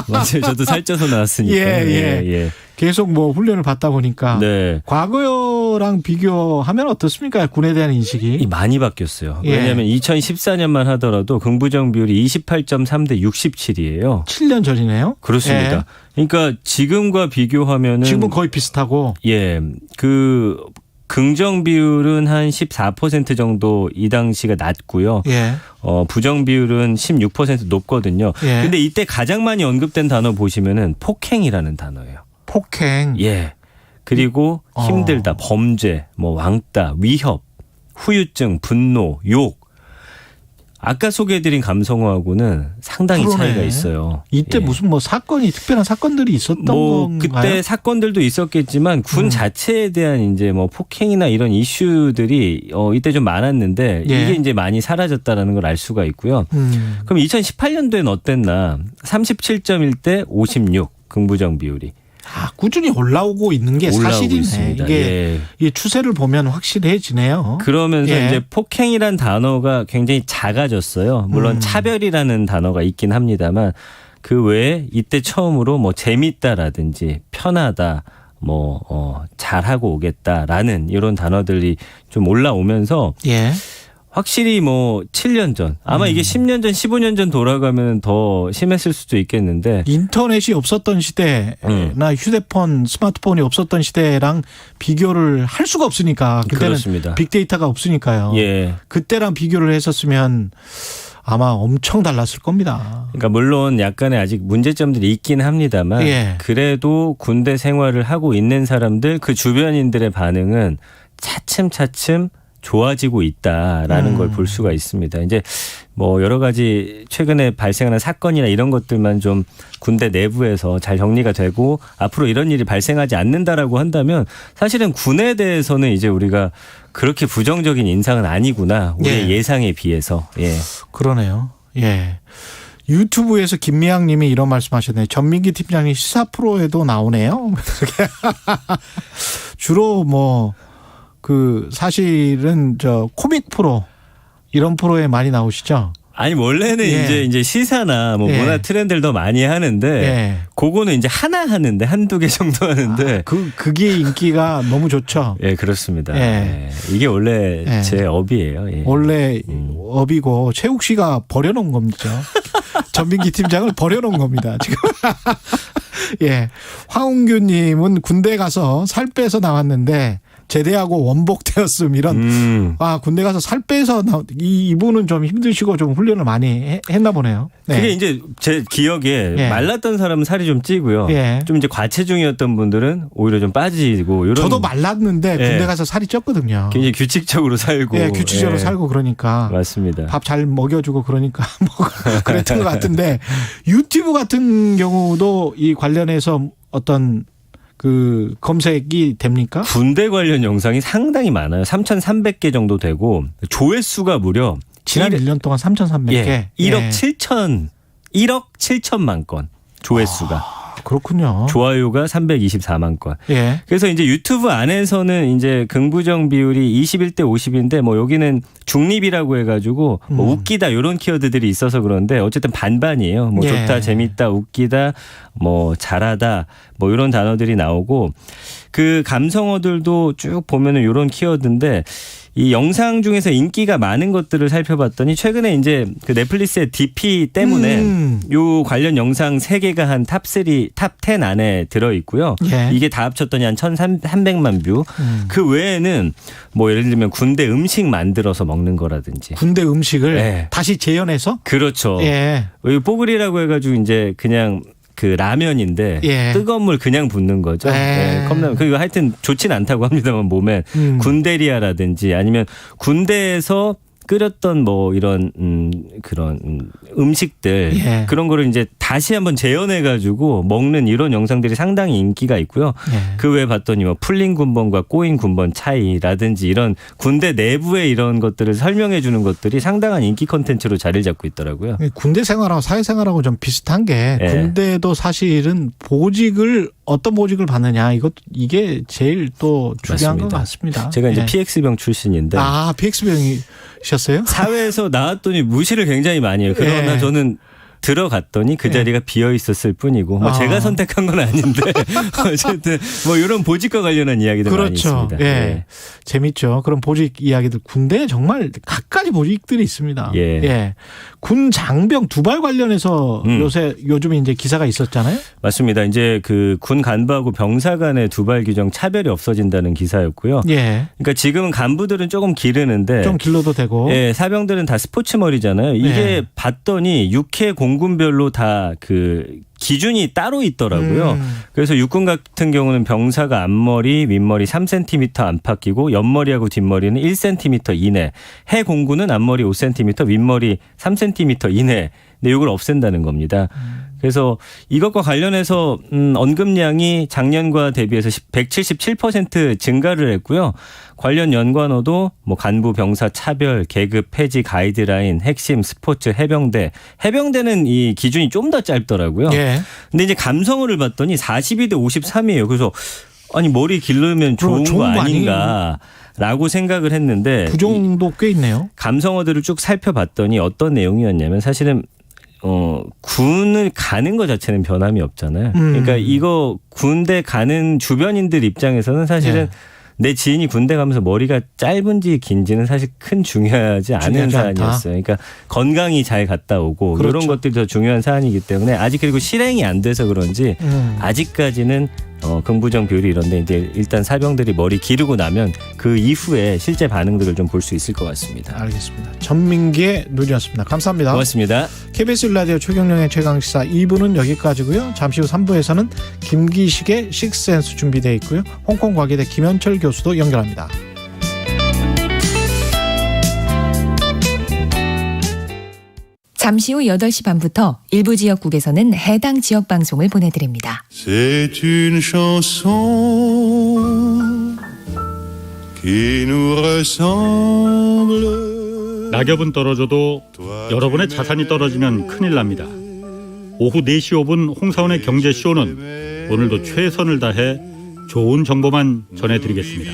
맞아요. 저도 살쪄서 나왔으니까. 계속 뭐 훈련을 받다 보니까 과거랑 비교하면 어떻습니까? 군에 대한 인식이 많이 바뀌었어요. 왜냐하면 2014년만 하더라도 긍부정 비율이 28.3대 67이에요. 7년 전이네요. 그렇습니다. 그러니까 지금과 비교하면은 지금은 거의 비슷하고 그 긍정 비율은 한 14% 정도 이 당시가 낮고요. 부정 비율은 16% 높거든요. 근데 이때 가장 많이 언급된 단어 보시면은 폭행이라는 단어예요. 폭행. 그리고 힘들다, 범죄, 뭐 왕따, 위협, 후유증, 분노, 욕. 아까 소개해드린 감성어하고는 상당히 차이가 있어요. 이때 무슨 뭐 특별한 사건들이 있었던 건가요? 그때 사건들도 있었겠지만 군 자체에 대한 이제 뭐 폭행이나 이런 이슈들이 이때 좀 많았는데 이게 이제 많이 사라졌다라는 걸 알 수가 있고요. 그럼 2018년도엔 어땠나? 37.1대 56 긍부정 비율이. 꾸준히 올라오고 있는 게 사실이네. 있습니다. 이게 추세를 보면 확실해지네요. 그러면서 이제 폭행이란 단어가 굉장히 작아졌어요. 물론 차별이라는 단어가 있긴 합니다만 그 외에 이때 처음으로 뭐 재밌다라든지 편하다, 뭐 잘하고 오겠다라는 이런 단어들이 좀 올라오면서 확실히 뭐 7년 전 아마 이게 10년 전 15년 전 돌아가면 더 심했을 수도 있겠는데 인터넷이 없었던 시대나 휴대폰 스마트폰이 없었던 시대랑 비교를 할 수가 없으니까 그때는 그렇습니다. 빅데이터가 없으니까요. 그때랑 비교를 했었으면 아마 엄청 달랐을 겁니다. 그러니까 물론 약간의 아직 문제점들이 있긴 합니다만 그래도 군대 생활을 하고 있는 사람들 그 주변인들의 반응은 차츰차츰 좋아지고 있다라는 걸 볼 수가 있습니다. 이제 뭐 여러 가지 최근에 발생하는 사건이나 이런 것들만 좀 군대 내부에서 잘 정리가 되고 앞으로 이런 일이 발생하지 않는다라고 한다면 사실은 군에 대해서는 이제 우리가 그렇게 부정적인 인상은 아니구나. 우리의 예상에 비해서. 그러네요. 유튜브에서 김미양 님이 이런 말씀하셨네요. 전민기 팀장님 시사 프로에도 나오네요. 주로 뭐 사실은 코믹 프로 이런 프로에 많이 나오시죠? 아니 원래는 이제 시사나 뭐 문화 트렌드를 더 많이 하는데 그거는 이제 하나 하는데 한두 개 정도 하는데 그게 인기가 너무 좋죠. 예, 그렇습니다. 이게 원래 제 업이에요. 원래 업이고 최욱 씨가 버려놓은 겁니다. 전민기 팀장을 버려놓은 겁니다. 지금. 예, 황웅규님은 군대 가서 살 빼서 나왔는데 제대하고 원복되었음 이런. 군대 가서 살 빼서 이분은 좀 힘드시고 좀 훈련을 많이 했나 보네요. 네. 그게 이제 제 기억에 말랐던 사람은 살이 좀 찌고요. 좀 이제 과체중이었던 분들은 오히려 좀 빠지고 이런. 저도 말랐는데 군대 가서 살이 쪘거든요. 굉장히 규칙적으로 살고. 규칙적으로 살고 그러니까. 맞습니다. 밥 잘 먹여주고 그러니까 뭐 그랬던 것 같은데 유튜브 같은 경우도 이 관련해서 어떤 그 검색이 됩니까? 군대 관련 영상이 상당히 많아요. 3,300개 정도 되고 조회수가 무려 지난 1년 동안 3,300개. 1억 7천만 건 조회수가. 그렇군요. 좋아요가 324만 건. 그래서 이제 유튜브 안에서는 이제 긍부정 비율이 21대 50인데 뭐 여기는 중립이라고 해가지고 뭐 웃기다 이런 키워드들이 있어서 그런데 어쨌든 반반이에요. 뭐 좋다, 재밌다, 웃기다, 뭐 잘하다, 뭐 이런 단어들이 나오고 그 감성어들도 쭉 보면은 이런 키워드인데 이 영상 중에서 인기가 많은 것들을 살펴봤더니 최근에 이제 그 넷플릭스의 DP 때문에 요 관련 영상 3개가 한 탑3, 탑10 안에 들어있고요. 이게 다 합쳤더니 한 1,300만 뷰. 그 외에는 뭐 예를 들면 군대 음식 만들어서 먹는 거라든지. 군대 음식을 다시 재현해서? 그렇죠. 이 뽀글이라고 해가지고 이제 그냥 그 라면인데 뜨거운 물 그냥 붓는 거죠. 컵라면. 그리고 하여튼 좋진 않다고 합니다만 몸에 군대리아라든지 아니면 군대에서 끓였던 뭐 이런 그런 음식들 그런 거를 이제 다시 한번 재현해 가지고 먹는 이런 영상들이 상당히 인기가 있고요. 그 외에 봤더니 뭐 풀린 군번과 꼬인 군번 차이라든지 이런 군대 내부의 이런 것들을 설명해 주는 것들이 상당한 인기 콘텐츠로 자리를 잡고 있더라고요. 군대 생활하고 사회생활하고 좀 비슷한 게 군대도 사실은 보직을 어떤 보직을 받느냐 이게 제일 또 중요한 맞습니다. 것 같습니다. 제가 이제 PX병 출신인데 PX병이셨어요? 사회에서 나왔더니 무시를 굉장히 많이 해요. 그러나 저는 들어갔더니 그 자리가 비어 있었을 뿐이고 뭐 제가 선택한 건 아닌데 어쨌든 뭐 이런 보직과 관련한 이야기들 많이 있습니다. 재밌죠. 그런 보직 이야기들 군대에 정말 갖가지 보직들이 있습니다. 군 장병 두발 관련해서 요즘에 이제 기사가 있었잖아요. 맞습니다. 이제 그 군 간부하고 병사 간의 두발 규정 차별이 없어진다는 기사였고요. 그러니까 지금은 간부들은 조금 기르는데 좀 길러도 되고 사병들은 다 스포츠 머리잖아요. 이게 봤더니 육해 공군별로 다 그 기준이 따로 있더라고요. 그래서 육군 같은 경우는 병사가 앞머리, 윗머리 3cm 안팎이고 옆머리하고 뒷머리는 1cm 이내. 해 공군은 앞머리 5cm, 윗머리 3cm 이내. 근데 이걸 없앤다는 겁니다. 그래서 이것과 관련해서 언급량이 작년과 대비해서 177% 증가를 했고요. 관련 연관어도 뭐 간부 병사 차별, 계급 폐지 가이드라인, 핵심 스포츠 해병대는 이 기준이 좀 더 짧더라고요. 근데 이제 감성어를 봤더니 42대 53이에요. 그래서 아니 머리 기르면 좋은 거 아닌가라고 생각을 했는데 부정도 꽤 있네요. 감성어들을 쭉 살펴봤더니 어떤 내용이었냐면 사실은 군을 가는 것 자체는 변함이 없잖아요. 그러니까 이거 군대 가는 주변인들 입장에서는 사실은 내 지인이 군대 가면서 머리가 짧은지 긴지는 사실 큰 중요하지 않은 사안이었어요. 그러니까 건강히 잘 갔다 오고 이런 것들이 더 중요한 사안이기 때문에 아직 그리고 실행이 안 돼서 그런지 아직까지는 긍부정 비율이 이런데 이제 일단 사병들이 머리 기르고 나면 그 이후에 실제 반응들을 좀 볼 수 있을 것 같습니다. 알겠습니다. 전민기의 눈이었습니다. 감사합니다. 고맙습니다. KBS 라디오 최경영의 최강시사 2부는 여기까지고요. 잠시 후 3부에서는 김기식의 식센스 준비되어 있고요. 홍콩 과기대 김현철 교수도 연결합니다. 잠시 후 8시 반부터 일부 지역국에서는 해당 지역 방송을 보내드립니다. C'est une chanson qui nous ressemble. 낙엽은 떨어져도 여러분의 자산이 떨어지면 큰일 납니다. 오후 4시 5분 홍사원의 경제쇼는 오늘도 최선을 다해 좋은 정보만 전해드리겠습니다.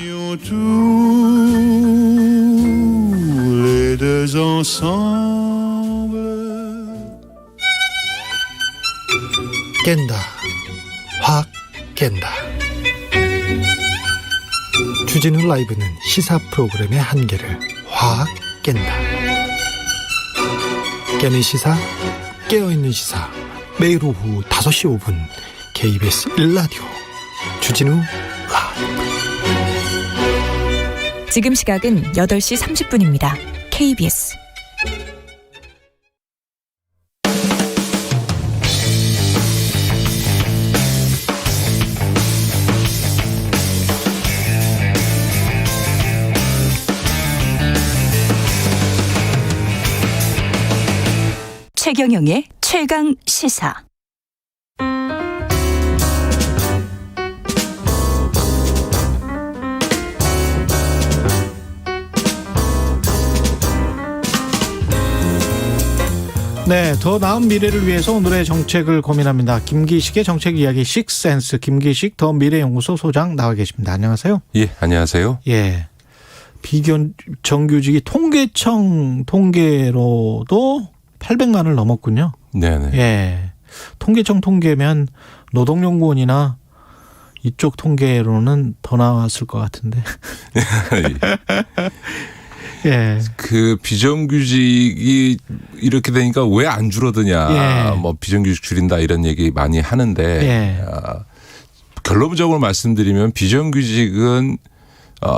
Les deux ensemble. 깬다. 확 깬다. 주진우 라이브는 시사 프로그램의 한계를 확 깬다. 깨는 시사, 깨어있는 시사. 매일 오후 5시 5분 KBS 1라디오 주진우 라이브. 지금 시각은 8시 30분입니다. KBS 최경영의 최강 시사. 네, 더 나은 미래를 위해서 오늘의 정책을 고민합니다. 김기식의 정책 이야기 식센스. 김기식 더 미래연구소 소장 나와 계십니다. 안녕하세요. 예, 안녕하세요. 예. 비정규직이 통계청 통계로도 800만을 넘었군요. 네네. 예. 통계청 통계면 노동연구원이나 이쪽 통계로는 더 나왔을 것 같은데. 예. 그 비정규직이 이렇게 되니까 왜 안 줄어드냐. 예. 뭐 비정규직 줄인다 이런 얘기 많이 하는데 예. 결론적으로 말씀드리면 비정규직은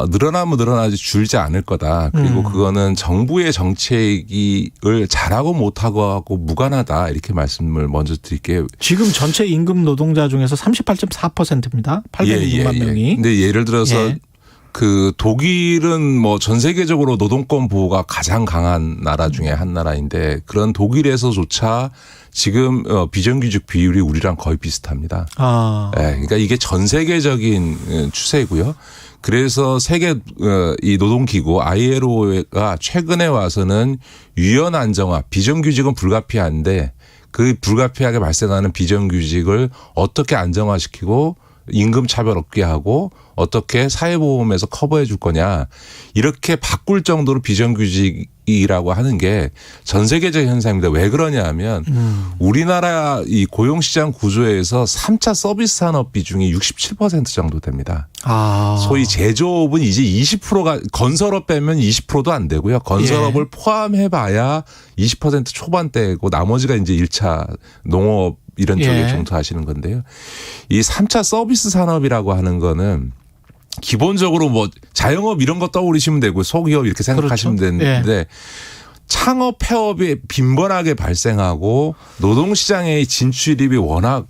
늘어나면 늘어나지 줄지 않을 거다. 그리고 그거는 정부의 정책을 잘하고 못하고 무관하다. 이렇게 말씀을 먼저 드릴게요. 지금 전체 임금 노동자 중에서 38.4%입니다. 806만 명이. 근데 예를 들어서 그 독일은 뭐 전 세계적으로 노동권 보호가 가장 강한 나라 중에 한 나라인데 그런 독일에서조차 지금 비정규직 비율이 우리랑 거의 비슷합니다. 네, 그러니까 이게 전 세계적인 추세고요. 그래서 세계 이 노동기구 ILO가 최근에 와서는 유연 안정화, 비정규직은 불가피한데 그 불가피하게 발생하는 비정규직을 어떻게 안정화시키고 임금 차별 없게 하고 어떻게 사회보험에서 커버해 줄 거냐 이렇게 바꿀 정도로 비정규직이라고 하는 게 전 세계적 현상입니다. 왜 그러냐 하면 우리나라 이 고용시장 구조에서 3차 서비스 산업 비중이 67% 정도 됩니다. 소위 제조업은 이제 20%가 건설업 빼면 20%도 안 되고요. 건설업을 포함해봐야 20% 초반대고 나머지가 이제 1차 농업 이런 쪽에 종사하시는 건데요. 이 3차 서비스 산업이라고 하는 거는 기본적으로 뭐 자영업 이런 거 떠올리시면 되고 소기업 이렇게 생각하시면 되는데 창업 폐업이 빈번하게 발생하고 노동시장의 진출입이 워낙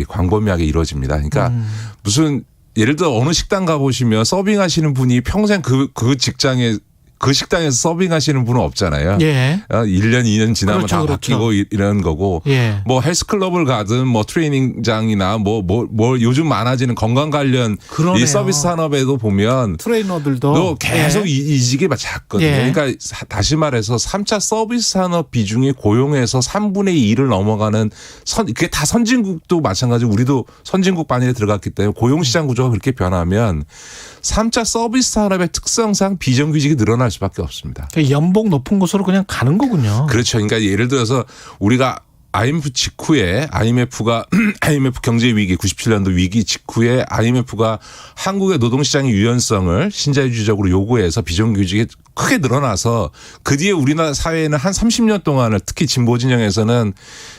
광범위하게 이루어집니다. 그러니까 무슨 예를 들어 어느 식당 가보시면 서빙하시는 분이 평생 그 직장에 그 식당에서 서빙하시는 분은 없잖아요. 1년, 2년 지나면 다 바뀌고 이런 거고. 뭐 헬스클럽을 가든 뭐 트레이닝장이나 뭐 요즘 많아지는 건강 관련 이 서비스 산업에도 보면 트레이너들도 계속 이직이 잦거든요. 그러니까 다시 말해서 3차 서비스 산업 비중이 고용에서 3분의 2를 넘어가는 그게 다 선진국도 마찬가지고 우리도 선진국 반열에 들어갔기 때문에 고용시장 구조가 그렇게 변하면 3차 서비스 산업의 특성상 비정규직이 늘어날 수밖에 없습니다. 연봉 높은 곳으로 그냥 가는 거군요. 그렇죠. 그러니까 예를 들어서 우리가 IMF 직후에 IMF 경제 위기 97년도 위기 직후에 IMF가 한국의 노동시장의 유연성을 신자유주의적으로 요구해서 비정규직이 크게 늘어나서 그 뒤에 우리나라 사회에는 한 30년 동안을 특히 진보 진영에서는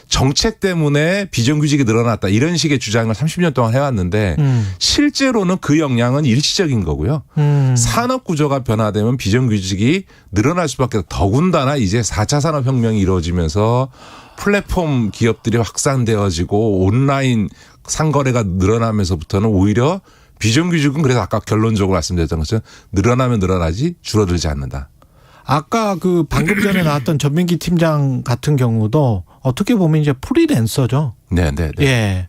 정책 때문에 비정규직이 늘어났다 이런 식의 주장을 30년 동안 해왔는데 실제로는 그 영향은 일시적인 거고요. 산업 구조가 변화되면 비정규직이 늘어날 수밖에 없다. 더군다나 이제 4차 산업혁명이 이루어지면서 플랫폼 기업들이 확산되어지고 온라인 상거래가 늘어나면서부터는 오히려 비정규직은 그래서 아까 결론적으로 말씀드렸던 것처럼 늘어나면 늘어나지 줄어들지 않는다. 아까 그 방금 전에 나왔던 전민기 팀장 같은 경우도 어떻게 보면 이제 프리랜서죠. 네. 예.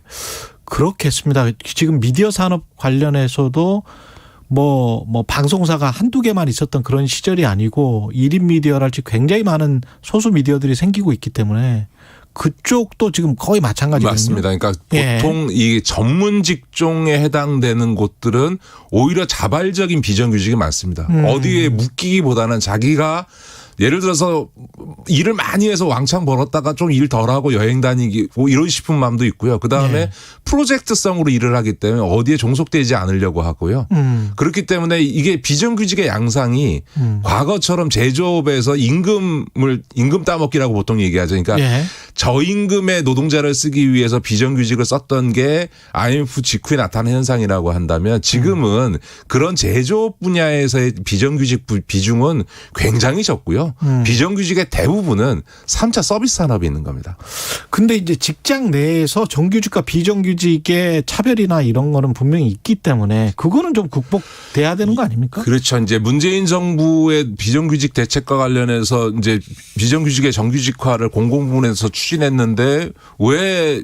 그렇겠습니다. 지금 미디어 산업 관련해서도 뭐 방송사가 한두 개만 있었던 그런 시절이 아니고 1인 미디어랄지 굉장히 많은 소수 미디어들이 생기고 있기 때문에 그쪽도 지금 거의 마찬가지거든요. 맞습니다. 그러니까 보통 이 전문 직종에 해당되는 곳들은 오히려 자발적인 비정규직이 많습니다. 어디에 묶이기보다는 자기가 예를 들어서 일을 많이 해서 왕창 벌었다가 좀 일 덜하고 여행 다니고 이러고 싶은 마음도 있고요. 그다음에 네. 프로젝트성으로 일을 하기 때문에 어디에 종속되지 않으려고 하고요. 그렇기 때문에 이게 비정규직의 양상이 과거처럼 제조업에서 임금 따먹기라고 보통 얘기하죠. 그러니까 예. 저임금의 노동자를 쓰기 위해서 비정규직을 썼던 게 IMF 직후에 나타난 현상이라고 한다면 지금은 그런 제조업 분야에서의 비정규직 비중은 굉장히 적고요. 비정규직의 대부분은 3차 서비스 산업에 있는 겁니다. 근데 이제 직장 내에서 정규직과 비정규직의 차별이나 이런 거는 분명히 있기 때문에 그거는 좀 극복돼야 되는 거 아닙니까? 그렇죠. 이제 문재인 정부의 비정규직 대책과 관련해서 이제 비정규직의 정규직화를 공공부문에서 추진했는데 왜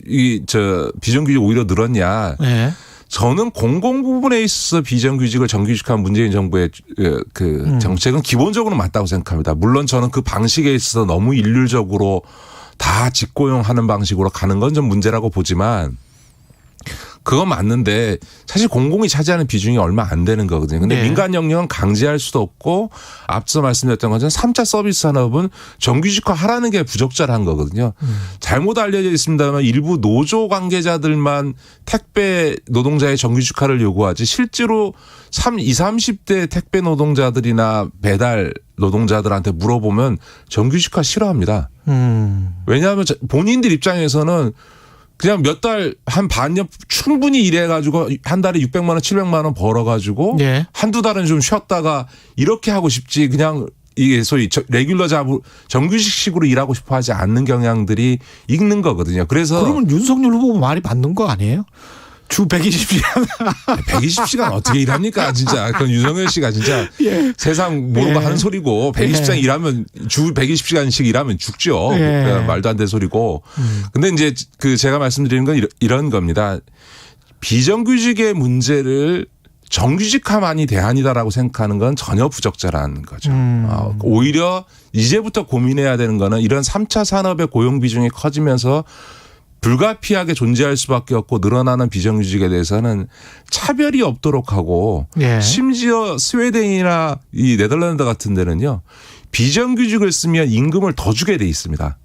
비정규직 오히려 늘었냐? 네. 저는 공공부문에 있어서 비정규직을 정규직화한 문재인 정부의 그 정책은 기본적으로 맞다고 생각합니다. 물론 저는 그 방식에 있어서 너무 일률적으로 다 직고용하는 방식으로 가는 건 좀 문제라고 보지만 그건 맞는데 사실 공공이 차지하는 비중이 얼마 안 되는 거거든요. 근데 네. 민간 영역은 강제할 수도 없고 앞서 말씀드렸던 것처럼 3차 서비스 산업은 정규직화 하라는 게 부적절한 거거든요. 잘못 알려져 있습니다만 일부 노조 관계자들만 택배 노동자의 정규직화를 요구하지 실제로 20, 30대 택배 노동자들이나 배달 노동자들한테 물어보면 정규직화 싫어합니다. 왜냐하면 본인들 입장에서는 그냥 몇 달, 한 반년 충분히 일해가지고 한 달에 600만 원, 700만 원 벌어가지고 네. 한두 달은 좀 쉬었다가 이렇게 하고 싶지 그냥 이게 소위 레귤러 잡으로 정규직식으로 일하고 싶어 하지 않는 경향들이 있는 거거든요. 그래서. 그러면 윤석열 후보 말이 맞는 거 아니에요? 주 120시간. 120시간 어떻게 일합니까? 진짜. 그건 윤석열 씨가 진짜 예. 세상 모르고 예. 하는 소리고 120시간 일하면 주 120시간씩 일하면 죽죠. 예. 말도 안 되는 소리고. 근데 이제 제가 말씀드리는 건 이런 겁니다. 비정규직의 문제를 정규직화만이 대안이다라고 생각하는 건 전혀 부적절한 거죠. 오히려 이제부터 고민해야 되는 거는 이런 3차 산업의 고용 비중이 커지면서 불가피하게 존재할 수밖에 없고 늘어나는 비정규직에 대해서는 차별이 없도록 하고 예. 심지어 스웨덴이나 이 네덜란드 같은 데는요. 비정규직을 쓰면 임금을 더 주게 돼 있습니다.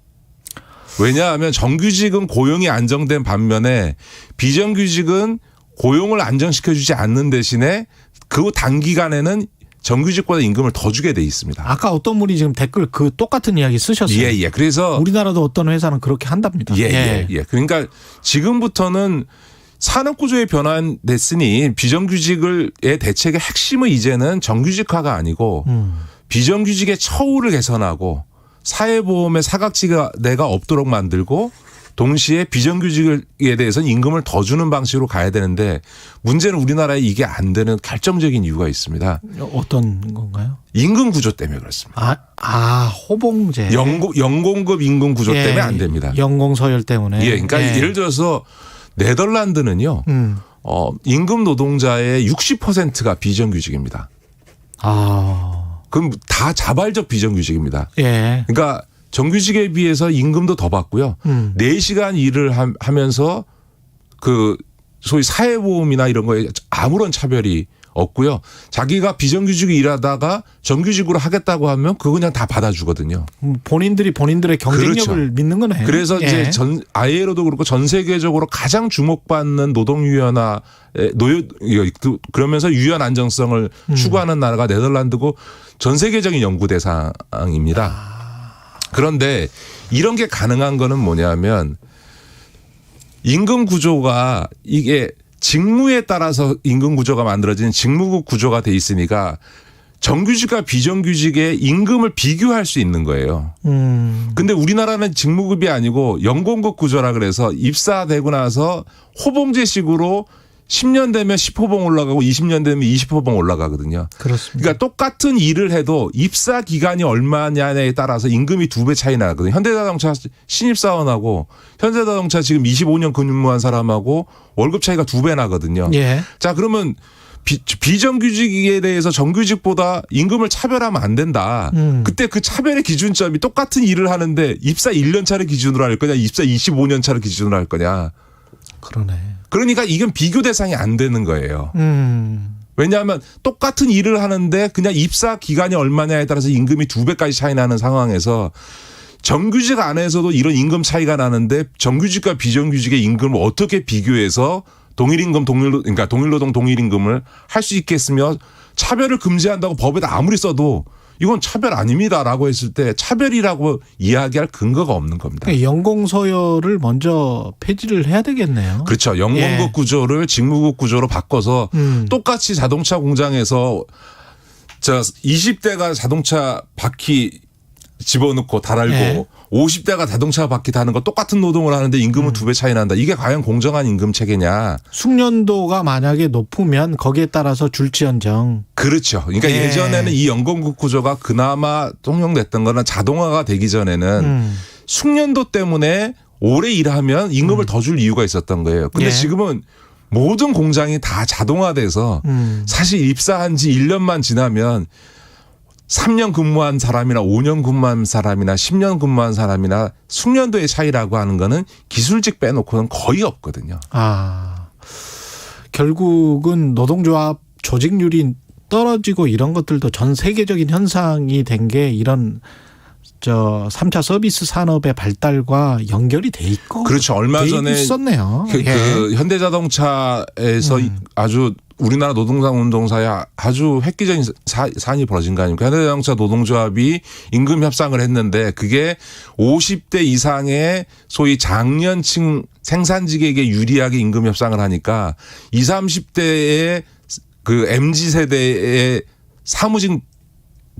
왜냐하면 정규직은 고용이 안정된 반면에 비정규직은 고용을 안정시켜주지 않는 대신에 그 단기간에는 정규직보다 임금을 더 주게 돼 있습니다. 아까 어떤 분이 지금 댓글 그 똑같은 이야기 쓰셨어요. 예, 예. 그래서 우리나라도 어떤 회사는 그렇게 한답니다. 예, 예, 예. 그러니까 지금부터는 산업 구조의 변화됐으니 비정규직의 대책의 핵심은 이제는 정규직화가 아니고 비정규직의 처우를 개선하고 사회보험의 사각지대가 없도록 만들고 동시에 비정규직에 대해서는 임금을 더 주는 방식으로 가야 되는데 문제는 우리나라에 이게 안 되는 결정적인 이유가 있습니다. 어떤 건가요? 임금 구조 때문에 그렇습니다. 호봉제. 연공급 임금 구조 때문에 안 됩니다. 연공서열 때문에. 예, 그러니까 예를 들어서 네덜란드는요. 임금 노동자의 60%가 비정규직입니다. 그럼 다 자발적 비정규직입니다. 예. 그러니까 정규직에 비해서 임금도 더 받고요. 4시간 일을 하면서 그 소위 사회보험이나 이런 거에 아무런 차별이 없고요. 자기가 비정규직으로 일하다가 정규직으로 하겠다고 하면 그거 그냥 다 받아주거든요. 본인들이 본인들의 경쟁력을 그렇죠. 믿는 거네요. 그래서 예. 이제 ILO도 그렇고 전 세계적으로 가장 주목받는 노동유연화 그러면서 유연 안정성을 추구하는 나라가 네덜란드고 전 세계적인 연구 대상입니다. 그런데 이런 게 가능한 거는 뭐냐면 임금 구조가 이게 직무에 따라서 임금 구조가 만들어진 직무국 구조가 돼 있으니까 정규직과 비정규직의 임금을 비교할 수 있는 거예요. 근데 우리나라는 직무급이 아니고 연공급 구조라 그래서 입사되고 나서 호봉제식으로 10년 되면 10호봉 올라가고 20년 되면 20호봉 올라가거든요. 그렇습니다. 그러니까 똑같은 일을 해도 입사 기간이 얼마냐에 따라서 임금이 2배 차이 나거든요. 현대자동차 신입사원하고 현대자동차 지금 25년 근무한 사람하고 월급 차이가 2배 나거든요. 예. 자, 그러면 비정규직에 대해서 정규직보다 임금을 차별하면 안 된다. 그때 그 차별의 기준점이 똑같은 일을 하는데 입사 1년 차를 기준으로 할 거냐, 입사 25년 차를 기준으로 할 거냐. 그러네. 그러니까 이건 비교 대상이 안 되는 거예요. 왜냐하면 똑같은 일을 하는데 그냥 입사 기간이 얼마냐에 따라서 임금이 2배까지 차이 나는 상황에서 정규직 안에서도 이런 임금 차이가 나는데 정규직과 비정규직의 임금을 어떻게 비교해서 동일임금, 그러니까 동일노동 동일임금을 할 수 있겠으며 차별을 금지한다고 법에다 아무리 써도 이건 차별 아닙니다라고 했을 때 차별이라고 이야기할 근거가 없는 겁니다. 연공서열을 먼저 폐지를 해야 되겠네요. 그렇죠. 연공국 구조를 직무국 구조로 바꿔서 똑같이 자동차 공장에서 20대가 자동차 바퀴 집어넣고 달알고 50대가 자동차 바퀴 다는 거 똑같은 노동을 하는데 임금은 2배 차이 난다. 이게 과연 공정한 임금 체계냐. 숙련도가 만약에 높으면 거기에 따라서 줄지언정. 그렇죠. 그러니까 예전에는 이 연공국 구조가 그나마 통용됐던 거는 자동화가 되기 전에는 숙련도 때문에 오래 일하면 임금을 더 줄 이유가 있었던 거예요. 근데 지금은 모든 공장이 다 자동화돼서 사실 입사한 지 1년만 지나면 3년 근무한 사람이나 5년 근무한 사람이나 10년 근무한 사람이나 숙련도의 차이라고 하는 거는 기술직 빼놓고는 거의 없거든요. 결국은 노동조합 조직률이 떨어지고 이런 것들도 전 세계적인 현상이 된 게 이런 3차 서비스 산업의 발달과 연결이 돼 있고. 그렇죠. 얼마 전에 있었네요. 그 현대자동차에서 아주 우리나라 노동당 운동사에 아주 획기적인 사안이 벌어진 거 아닙니까? 현대자동차 노동조합이 임금 협상을 했는데 그게 50대 이상의 소위 장년층 생산직에게 유리하게 임금 협상을 하니까 20, 30대의 그 MZ세대의 사무직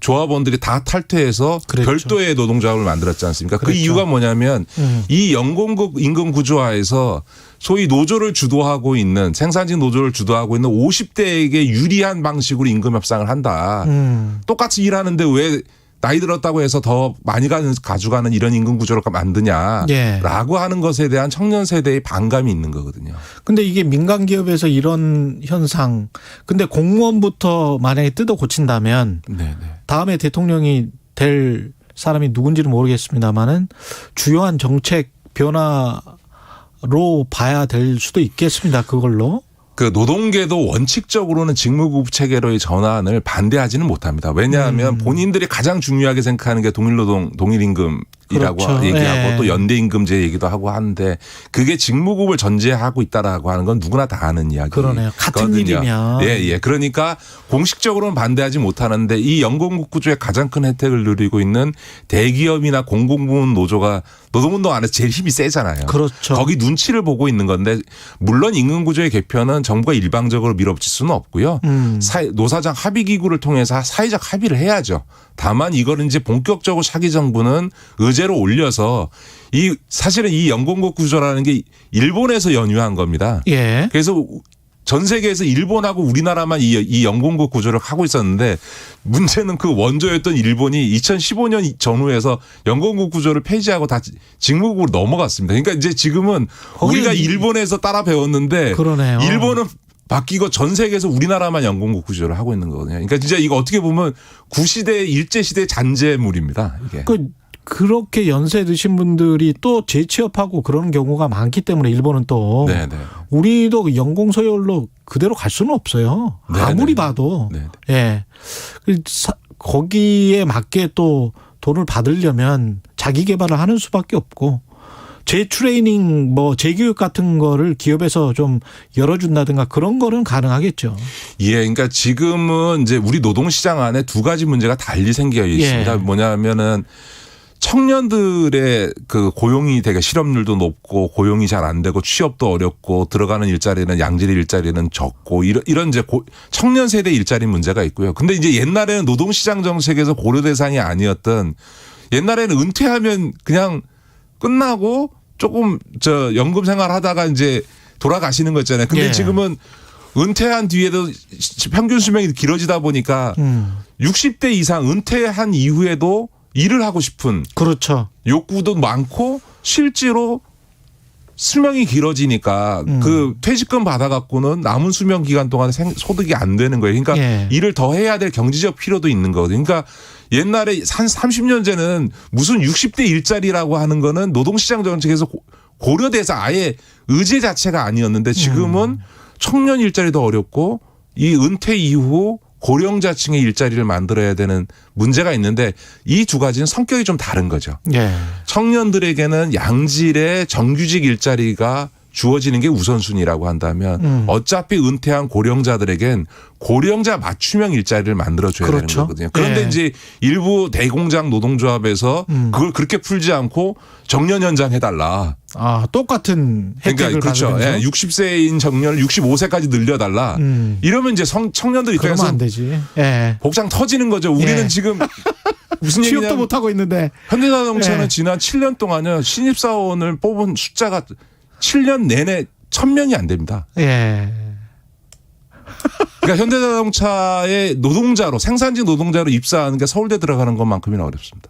조합원들이 다 탈퇴해서 별도의 노동조합을 만들었지 않습니까? 그 이유가 뭐냐면 이 연공국 임금 구조화에서 소위 노조를 주도하고 있는 생산직 노조를 주도하고 있는 50대에게 유리한 방식으로 임금 협상을 한다. 똑같이 일하는데 왜 나이 들었다고 해서 더 많이 가져가는 이런 임금 구조를 만드냐라고 하는 것에 대한 청년 세대의 반감이 있는 거거든요. 근데 이게 민간 기업에서 이런 현상, 근데 공무원부터 만약에 뜯어 고친다면 다음에 대통령이 될 사람이 누군지는 모르겠습니다만은 주요한 정책 변화로 봐야 될 수도 있겠습니다. 그걸로. 그 노동계도 원칙적으로는 직무국 체계로의 전환을 반대하지는 못합니다. 왜냐하면 본인들이 가장 중요하게 생각하는 게 동일노동, 동일임금이라고 얘기하고 또 연대임금제 얘기도 하고 하는데 그게 직무국을 전제하고 있다라고 하는 건 누구나 다 아는 이야기거든요. 그러네요. 같은 일이면. 예. 그러니까 공식적으로는 반대하지 못하는데 이 연공국 구조의 가장 큰 혜택을 누리고 있는 대기업이나 공공부문 노조가 노동운동 안에서 제일 힘이 세잖아요. 그렇죠. 거기 눈치를 보고 있는 건데 물론 임금구조의 개편은 정부가 일방적으로 밀어붙일 수는 없고요. 노사장 합의기구를 통해서 사회적 합의를 해야죠. 다만 이거는 이제 본격적으로 차기 정부는 의제로 올려서 사실은 이 연공국 구조라는 게 일본에서 연유한 겁니다. 그래서 전 세계에서 일본하고 우리나라만 이 연공국 구조를 하고 있었는데 문제는 그 원조였던 일본이 2015년 전후에서 연공국 구조를 폐지하고 다 직무국으로 넘어갔습니다. 그러니까 이제 지금은 우리가 일본에서 따라 배웠는데 그러네요. 일본은 바뀌고 전 세계에서 우리나라만 연공국 구조를 하고 있는 거거든요. 그러니까 진짜 이거 어떻게 보면 구시대 일제시대 잔재물입니다. 이게. 그렇게 연세 드신 분들이 또 재취업하고 그런 경우가 많기 때문에 일본은 또 우리도 연공서열로 그대로 갈 수는 없어요. 아무리 봐도. 거기에 맞게 또 돈을 받으려면 자기 개발을 하는 수밖에 없고 재트레이닝 재교육 같은 거를 기업에서 좀 열어준다든가 그런 거는 가능하겠죠. 그러니까 지금은 이제 우리 노동시장 안에 두 가지 문제가 달리 생겨 있습니다. 뭐냐면은 청년들의 그 고용이 되게 실업률도 높고 고용이 잘 안 되고 취업도 어렵고 들어가는 일자리는 양질의 일자리는 적고 이런 이제 청년 세대 일자리 문제가 있고요. 근데 이제 옛날에는 노동시장 정책에서 고려 대상이 아니었던 옛날에는 은퇴하면 그냥 끝나고 조금 연금 생활하다가 이제 돌아가시는 거 있잖아요. 근데 지금은 은퇴한 뒤에도 평균 수명이 길어지다 보니까 60대 이상 은퇴한 이후에도 일을 하고 싶은 욕구도 많고 실제로 수명이 길어지니까 그 퇴직금 받아갖고는 남은 수명 기간 동안에 소득이 안 되는 거예요. 그러니까 일을 더 해야 될 경제적 필요도 있는 거거든요. 그러니까 옛날에 한 30년 전에는 무슨 60대 일자리라고 하는 거는 노동시장 정책에서 고려돼서 아예 의제 자체가 아니었는데 지금은 청년 일자리도 어렵고 이 은퇴 이후 고령자층의 일자리를 만들어야 되는 문제가 있는데 이 두 가지는 성격이 좀 다른 거죠. 예. 청년들에게는 양질의 정규직 일자리가 주어지는 게 우선순위라고 한다면 어차피 은퇴한 고령자들에겐 고령자 맞춤형 일자리를 만들어줘야 되는 거거든요. 그런데 예. 이제 일부 대공장 노동조합에서 그걸 그렇게 풀지 않고 정년 연장해달라. 아, 똑같은 혜택을 그렇죠. 받으면서. 예, 60세인 정년을 65세까지 늘려달라. 이러면 이제 청년들 입장에서 그러면 안 되지. 예. 복장 터지는 거죠. 우리는 예. 지금 무슨 취업도 얘기냐면 못 하고 있는데. 현대자동차는 예. 지난 7년 동안요 신입사원을 뽑은 숫자가 7년 내내 1000명이 안 됩니다. 예. 그러니까 현대자동차의 노동자로 생산직 노동자로 입사하는 게 서울대 들어가는 것만큼이나 어렵습니다.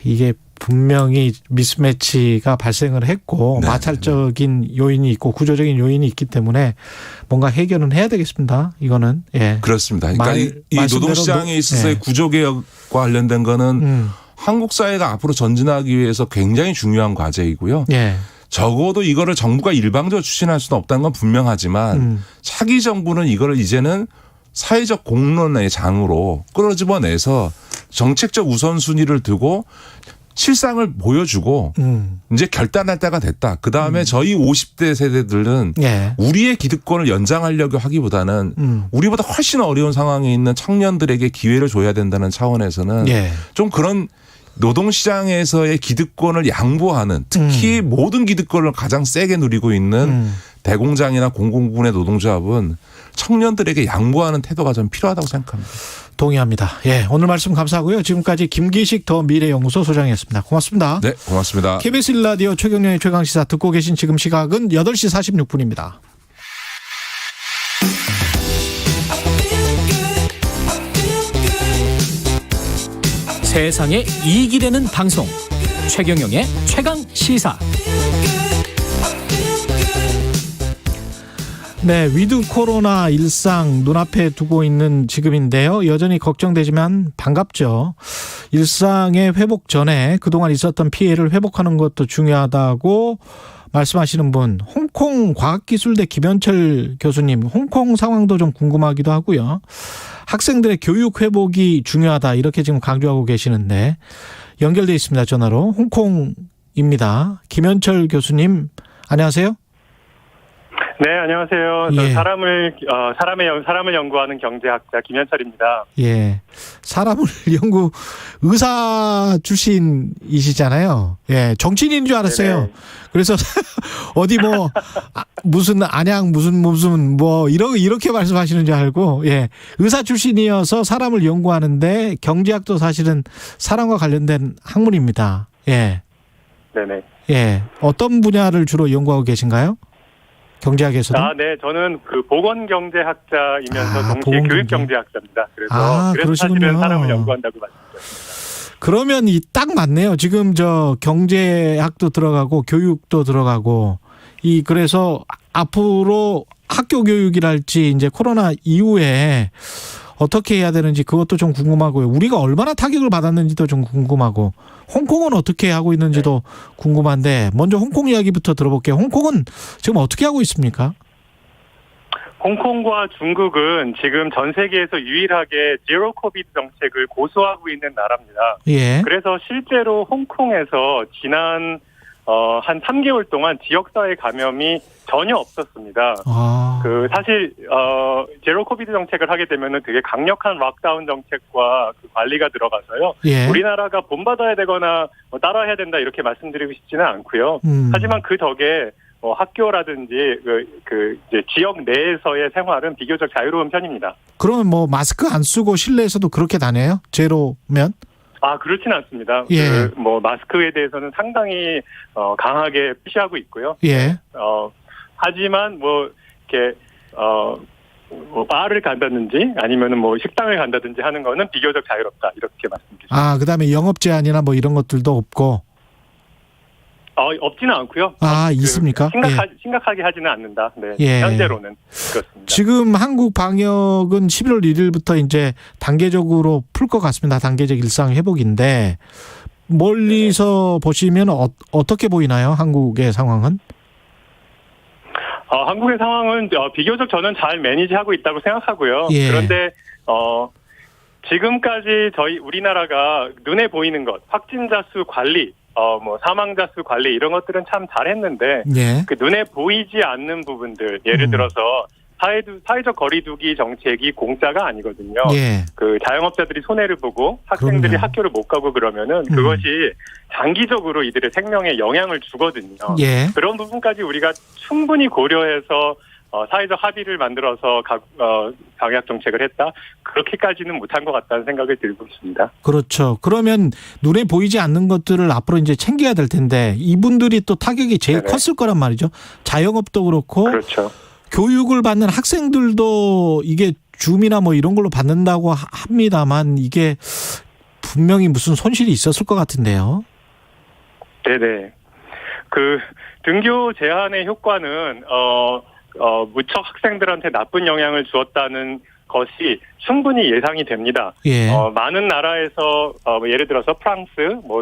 이게 분명히 미스매치가 발생을 했고 마찰적인 요인이 있고 구조적인 요인이 있기 때문에 뭔가 해결은 해야 되겠습니다. 이거는. 예. 그렇습니다. 그러니까 이 노동시장에 있어서의 예. 구조개혁과 관련된 거는 한국 사회가 앞으로 전진하기 위해서 굉장히 중요한 과제이고요. 예. 적어도 이거를 정부가 일방적으로 추진할 수는 없다는 건 분명하지만 차기 정부는 이거를 이제는 사회적 공론의 장으로 끌어집어내서 정책적 우선순위를 두고 실상을 보여주고 이제 결단할 때가 됐다. 그다음에 저희 50대 세대들은 예. 우리의 기득권을 연장하려고 하기보다는 우리보다 훨씬 어려운 상황에 있는 청년들에게 기회를 줘야 된다는 차원에서는 예. 좀 그런 노동시장에서의 기득권을 양보하는 특히 모든 기득권을 가장 세게 누리고 있는 대공장이나 공공부문의 노동조합은 청년들에게 양보하는 태도가 좀 필요하다고 생각합니다. 동의합니다. 예, 오늘 말씀 감사하고요. 지금까지 김기식 더 미래연구소 소장이었습니다. 고맙습니다. 네, 고맙습니다. KBS 1라디오 최경영의 최강시사 듣고 계신 지금 시각은 8시 46분입니다. 세상에 이익이 되는 방송 최경영의 최강시사. 네, 위드 코로나 일상 눈앞에 두고 있는 지금인데요. 여전히 걱정되지만 반갑죠. 일상의 회복 전에 그동안 있었던 피해를 회복하는 것도 중요하다고 말씀하시는 분, 홍콩 과학기술대 김현철 교수님, 홍콩 상황도 좀 궁금하기도 하고요. 학생들의 교육 회복이 중요하다 이렇게 지금 강조하고 계시는데 연결돼 있습니다. 전화로. 홍콩입니다. 김현철 교수님 안녕하세요. 네, 안녕하세요. 예. 사람을 연구하는 경제학자 김현철입니다. 예. 사람을 의사 출신이시잖아요. 예. 정치인인 줄 알았어요. 네네. 그래서 어디 무슨 안양 무슨 이렇게 말씀하시는 줄 알고, 예. 의사 출신이어서 사람을 연구하는데 경제학도 사실은 사람과 관련된 학문입니다. 예. 네네. 예. 어떤 분야를 주로 연구하고 계신가요? 경제학에서도? 네, 저는 보건경제학자이면서 동시에 교육경제학자입니다. 그래서 사실은 사람을 연구한다고 말씀드렸습니다. 그러면 딱 맞네요. 지금 경제학도 들어가고 교육도 들어가고 그래서 앞으로 학교 교육이랄지 이제 코로나 이후에 어떻게 해야 되는지 그것도 좀 궁금하고요. 우리가 얼마나 타격을 받았는지도 좀 궁금하고 홍콩은 어떻게 하고 있는지도 궁금한데 먼저 홍콩 이야기부터 들어볼게요. 홍콩은 지금 어떻게 하고 있습니까? 홍콩과 중국은 지금 전 세계에서 유일하게 제로 코비드 정책을 고수하고 있는 나라입니다. 예. 그래서 실제로 홍콩에서 지난 한 3개월 동안 지역사회 감염이 전혀 없었습니다. 사실 제로 코비드 정책을 하게 되면은 되게 강력한 락다운 정책과 관리가 들어가서요. 예. 우리나라가 본받아야 되거나 따라해야 된다 이렇게 말씀드리고 싶지는 않고요. 하지만 그 덕에 학교라든지 이제 지역 내에서의 생활은 비교적 자유로운 편입니다. 그러면 마스크 안 쓰고 실내에서도 그렇게 다녀요? 제로면? 그렇진 않습니다. 예. 마스크에 대해서는 상당히 강하게 표시하고 있고요. 예. 하지만 이렇게 바를 간다든지 아니면은 식당을 간다든지 하는 거는 비교적 자유롭다 이렇게 말씀드립니다. 그다음에 영업 제한이나 이런 것들도 없고. 없지는 않고요. 있습니까? 심각하게 하지는 않는다. 네. 예. 현재로는 그렇습니다. 지금 한국 방역은 11월 1일부터 이제 단계적으로 풀 것 같습니다. 단계적 일상 회복인데 멀리서 보시면 어떻게 보이나요? 한국의 상황은? 한국의 상황은 비교적 저는 잘 매니지하고 있다고 생각하고요. 예. 그런데 지금까지 우리나라가 눈에 보이는 것, 확진자 수 관리, 사망자 수 관리 이런 것들은 참 잘했는데 예. 그 눈에 보이지 않는 부분들, 예를 들어서 사회적 거리두기 정책이 공짜가 아니거든요. 예. 그 자영업자들이 손해를 보고 학생들이 그럼요. 학교를 못 가고 그러면은 그것이 장기적으로 이들의 생명에 영향을 주거든요. 예. 그런 부분까지 우리가 충분히 고려해서 사회적 합의를 만들어서 방역 정책을 했다. 그렇게까지는 못한 것 같다는 생각을 들고 있습니다. 그렇죠. 그러면 눈에 보이지 않는 것들을 앞으로 이제 챙겨야 될 텐데 이분들이 또 타격이 제일 네네. 컸을 거란 말이죠. 자영업도 그렇고. 그렇죠. 교육을 받는 학생들도 이게 줌이나 뭐 이런 걸로 받는다고 합니다만 이게 분명히 무슨 손실이 있었을 것 같은데요. 네네. 그 등교 제한의 효과는 무척 학생들한테 나쁜 영향을 주었다는 것이 충분히 예상이 됩니다. 예. 많은 나라에서 예를 들어서 프랑스,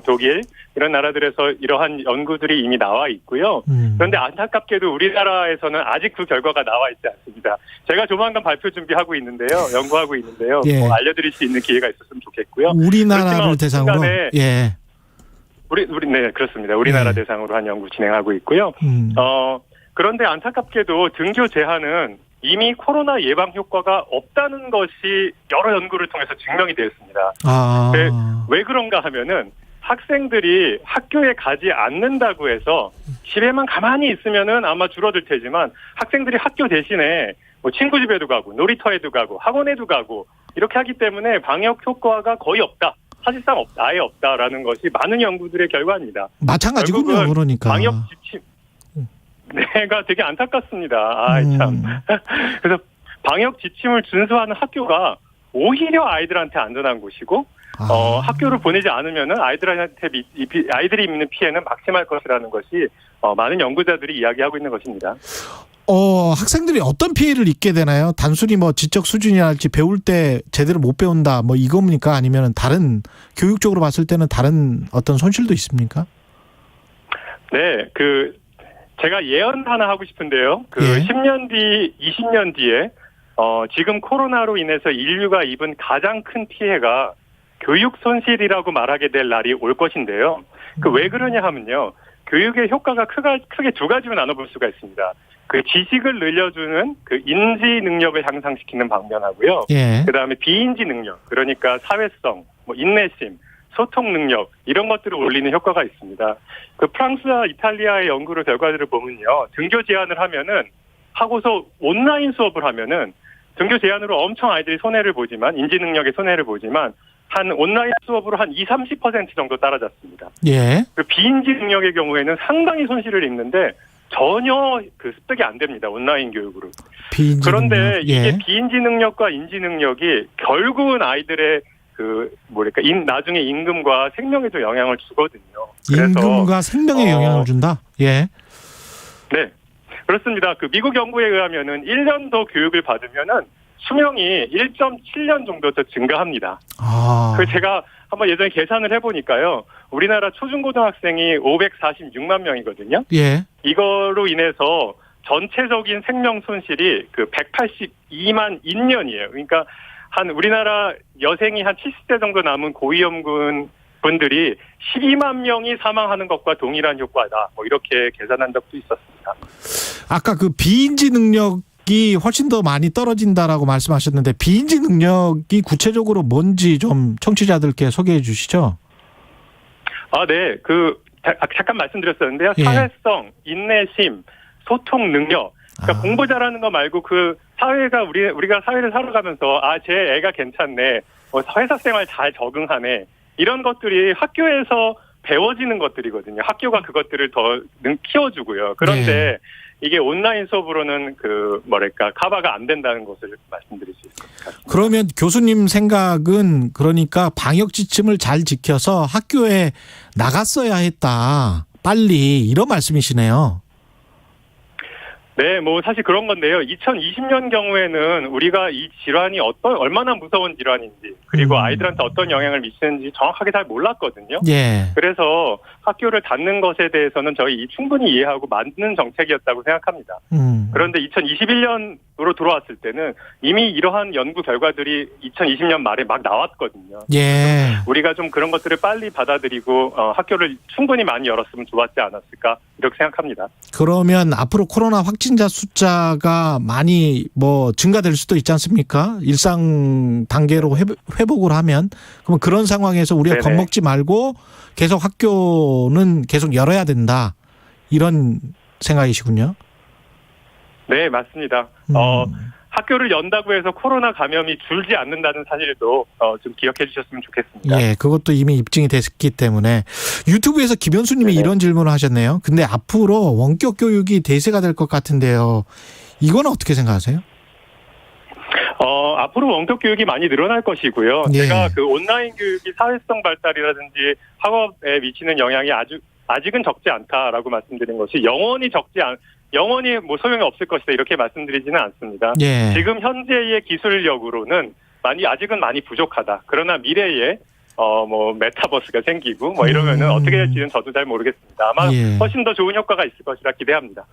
독일 이런 나라들에서 이러한 연구들이 이미 나와 있고요. 그런데 안타깝게도 우리나라에서는 아직 그 결과가 나와 있지 않습니다. 제가 조만간 발표 준비하고 있는데요, 연구하고 있는데요. 예. 알려드릴 수 있는 기회가 있었으면 좋겠고요. 우리나라를 대상으로. 예. 네, 그렇습니다. 우리나라 대상으로 한 연구 진행하고 있고요. 그런데 안타깝게도 등교 제한은 이미 코로나 예방 효과가 없다는 것이 여러 연구를 통해서 증명이 되었습니다. 왜 그런가 하면은 학생들이 학교에 가지 않는다고 해서 집에만 가만히 있으면은 아마 줄어들 테지만 학생들이 학교 대신에 친구 집에도 가고 놀이터에도 가고 학원에도 가고 이렇게 하기 때문에 방역 효과가 거의 없다. 사실상 아예 없다라는 것이 많은 연구들의 결과입니다. 마찬가지군요. 그러니까. 방역 지침 내가 되게 안타깝습니다. 참. 그래서 방역 지침을 준수하는 학교가 오히려 아이들한테 안전한 곳이고 학교를 보내지 않으면은 아이들이 입는 피해는 막심할 것이라는 것이 많은 연구자들이 이야기하고 있는 것입니다. 학생들이 어떤 피해를 입게 되나요? 단순히 지적 수준이랄지 배울 때 제대로 못 배운다 이겁니까? 아니면 다른 교육적으로 봤을 때는 다른 어떤 손실도 있습니까? 네, 제가 예언 하나 하고 싶은데요. 10년 뒤, 20년 뒤에 지금 코로나로 인해서 인류가 입은 가장 큰 피해가 교육 손실이라고 말하게 될 날이 올 것인데요. 왜 그러냐 하면요. 교육의 효과가 크게 두 가지로 나눠볼 수가 있습니다. 지식을 늘려주는 인지 능력을 향상시키는 방면하고요. 예. 그다음에 비인지 능력, 그러니까 사회성, 인내심, 소통 능력 이런 것들을 올리는 효과가 있습니다. 프랑스와 이탈리아의 연구를 결과들을 보면요. 등교 제한을 하면은 하고서 온라인 수업을 하면은 등교 제한으로 엄청 아이들이 손해를 보지만 인지 능력에 손해를 보지만 한 온라인 수업으로 한 20-30% 정도 따라잡습니다. 예. 비인지 능력의 경우에는 상당히 손실을 입는데 전혀 습득이 안 됩니다. 온라인 교육으로. 그런데 능력. 이게 비인지 능력과 인지 능력이 결국은 아이들의 나중에 임금과 생명에도 영향을 주거든요. 임금과 생명에 영향을 준다? 예. 네. 그렇습니다. 미국 연구에 의하면은 1년 더 교육을 받으면은 수명이 1.7년 정도 더 증가합니다. 제가 한번 예전에 계산을 해보니까요. 우리나라 초중고등학생이 546만 명이거든요. 예. 이거로 인해서 전체적인 생명 손실이 182만 인년이에요. 그러니까 우리나라 여생이 한 70대 정도 남은 고위험군 분들이 12만 명이 사망하는 것과 동일한 효과다. 이렇게 계산한 적도 있었습니다. 아까 비인지 능력이 훨씬 더 많이 떨어진다라고 말씀하셨는데 비인지 능력이 구체적으로 뭔지 좀 청취자들께 소개해 주시죠. 네. 잠깐 말씀드렸었는데요. 예. 사회성, 인내심, 소통 능력. 그러니까 공부 잘하는 거 말고 사회가 우리가 사회를 살아가면서 제 애가 괜찮네. 회사 생활 잘 적응하네. 이런 것들이 학교에서 배워지는 것들이거든요. 학교가 그것들을 더 키워주고요. 그런데 이게 온라인 수업으로는 커버가 안 된다는 것을 말씀드릴 수 있을 것 같습니다. 그러면 교수님 생각은 그러니까 방역 지침을 잘 지켜서 학교에 나갔어야 했다. 빨리 이런 말씀이시네요. 네, 뭐 사실 그런 건데요. 2020년 경우에는 우리가 이 질환이 얼마나 무서운 질환인지 그리고 아이들한테 어떤 영향을 미치는지 정확하게 잘 몰랐거든요. 예. 그래서 학교를 닫는 것에 대해서는 저희 충분히 이해하고 맞는 정책이었다고 생각합니다. 그런데 2021년으로 들어왔을 때는 이미 이러한 연구 결과들이 2020년 말에 막 나왔거든요. 예. 우리가 좀 그런 것들을 빨리 받아들이고 학교를 충분히 많이 열었으면 좋았지 않았을까 이렇게 생각합니다. 그러면 앞으로 코로나 확진자 숫자가 많이 뭐 증가될 수도 있지 않습니까? 일상 단계로 회복을 하면 그러면 그런 상황에서 우리가 네네. 겁먹지 말고 계속 학교는 계속 열어야 된다. 이런 생각이시군요. 네, 맞습니다. 학교를 연다고 해서 코로나 감염이 줄지 않는다는 사실도 좀 기억해 주셨으면 좋겠습니다. 예, 그것도 이미 입증이 됐기 때문에 유튜브에서 김현수님이 이런 질문을 하셨네요. 근데 앞으로 원격 교육이 대세가 될 것 같은데요. 이건 어떻게 생각하세요? 앞으로 원격 교육이 많이 늘어날 것이고요. 예. 제가 그 온라인 교육이 사회성 발달이라든지 학업에 미치는 영향이 아직은 적지 않다라고 말씀드린 것이 영원히 뭐 소용이 없을 것이다 이렇게 말씀드리지는 않습니다. 예. 지금 현재의 기술력으로는 아직은 많이 부족하다. 그러나 미래에 뭐 메타버스가 생기고 뭐 이러면은 어떻게 될지는 저도 잘 모르겠습니다. 아마 예. 훨씬 더 좋은 효과가 있을 것이라 기대합니다.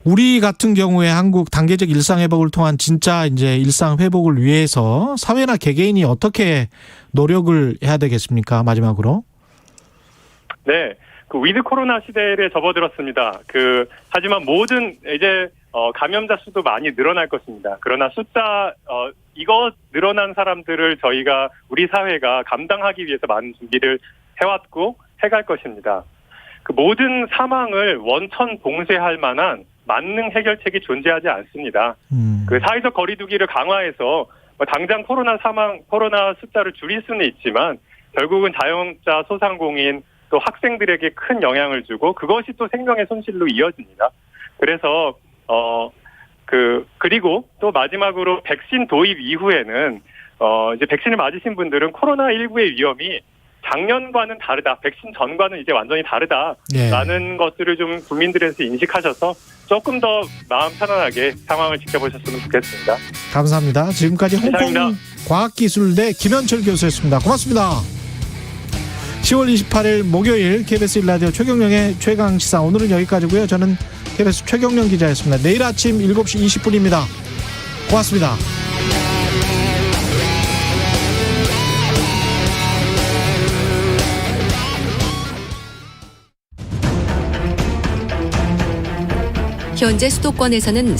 우리 같은 경우에 한국 단계적 일상 회복을 통한 진짜 이제 일상 회복을 위해서 사회나 개개인이 어떻게 노력을 해야 되겠습니까? 마지막으로. 네. 그 위드 코로나 시대에 접어들었습니다. 하지만 모든 이제 감염자 수도 많이 늘어날 것입니다. 그러나 이거 늘어난 사람들을 우리 사회가 감당하기 위해서 많은 준비를 해왔고 해갈 것입니다. 그 모든 사망을 원천 봉쇄할 만한 만능 해결책이 존재하지 않습니다. 그 사회적 거리두기를 강화해서 당장 코로나 숫자를 줄일 수는 있지만 결국은 자영업자, 소상공인 또 학생들에게 큰 영향을 주고 그것이 또 생명의 손실로 이어집니다. 그래서 그리고 또 마지막으로 백신 도입 이후에는 이제 백신을 맞으신 분들은 코로나19의 위험이 작년과는 다르다. 백신 전과는 이제 완전히 다르다라는 것들을 좀 국민들에서 인식하셔서 조금 더 마음 편안하게 상황을 지켜보셨으면 좋겠습니다. 감사합니다. 지금까지 감사합니다. 홍콩과학기술대 김현철 교수였습니다. 고맙습니다. 10월 28일 목요일 KBS 1라디오 최경영의 최강시사 오늘은 여기까지고요. 저는 KBS 최경영 기자였습니다. 내일 아침 7시 20분입니다. 고맙습니다. 현재 수도권에서는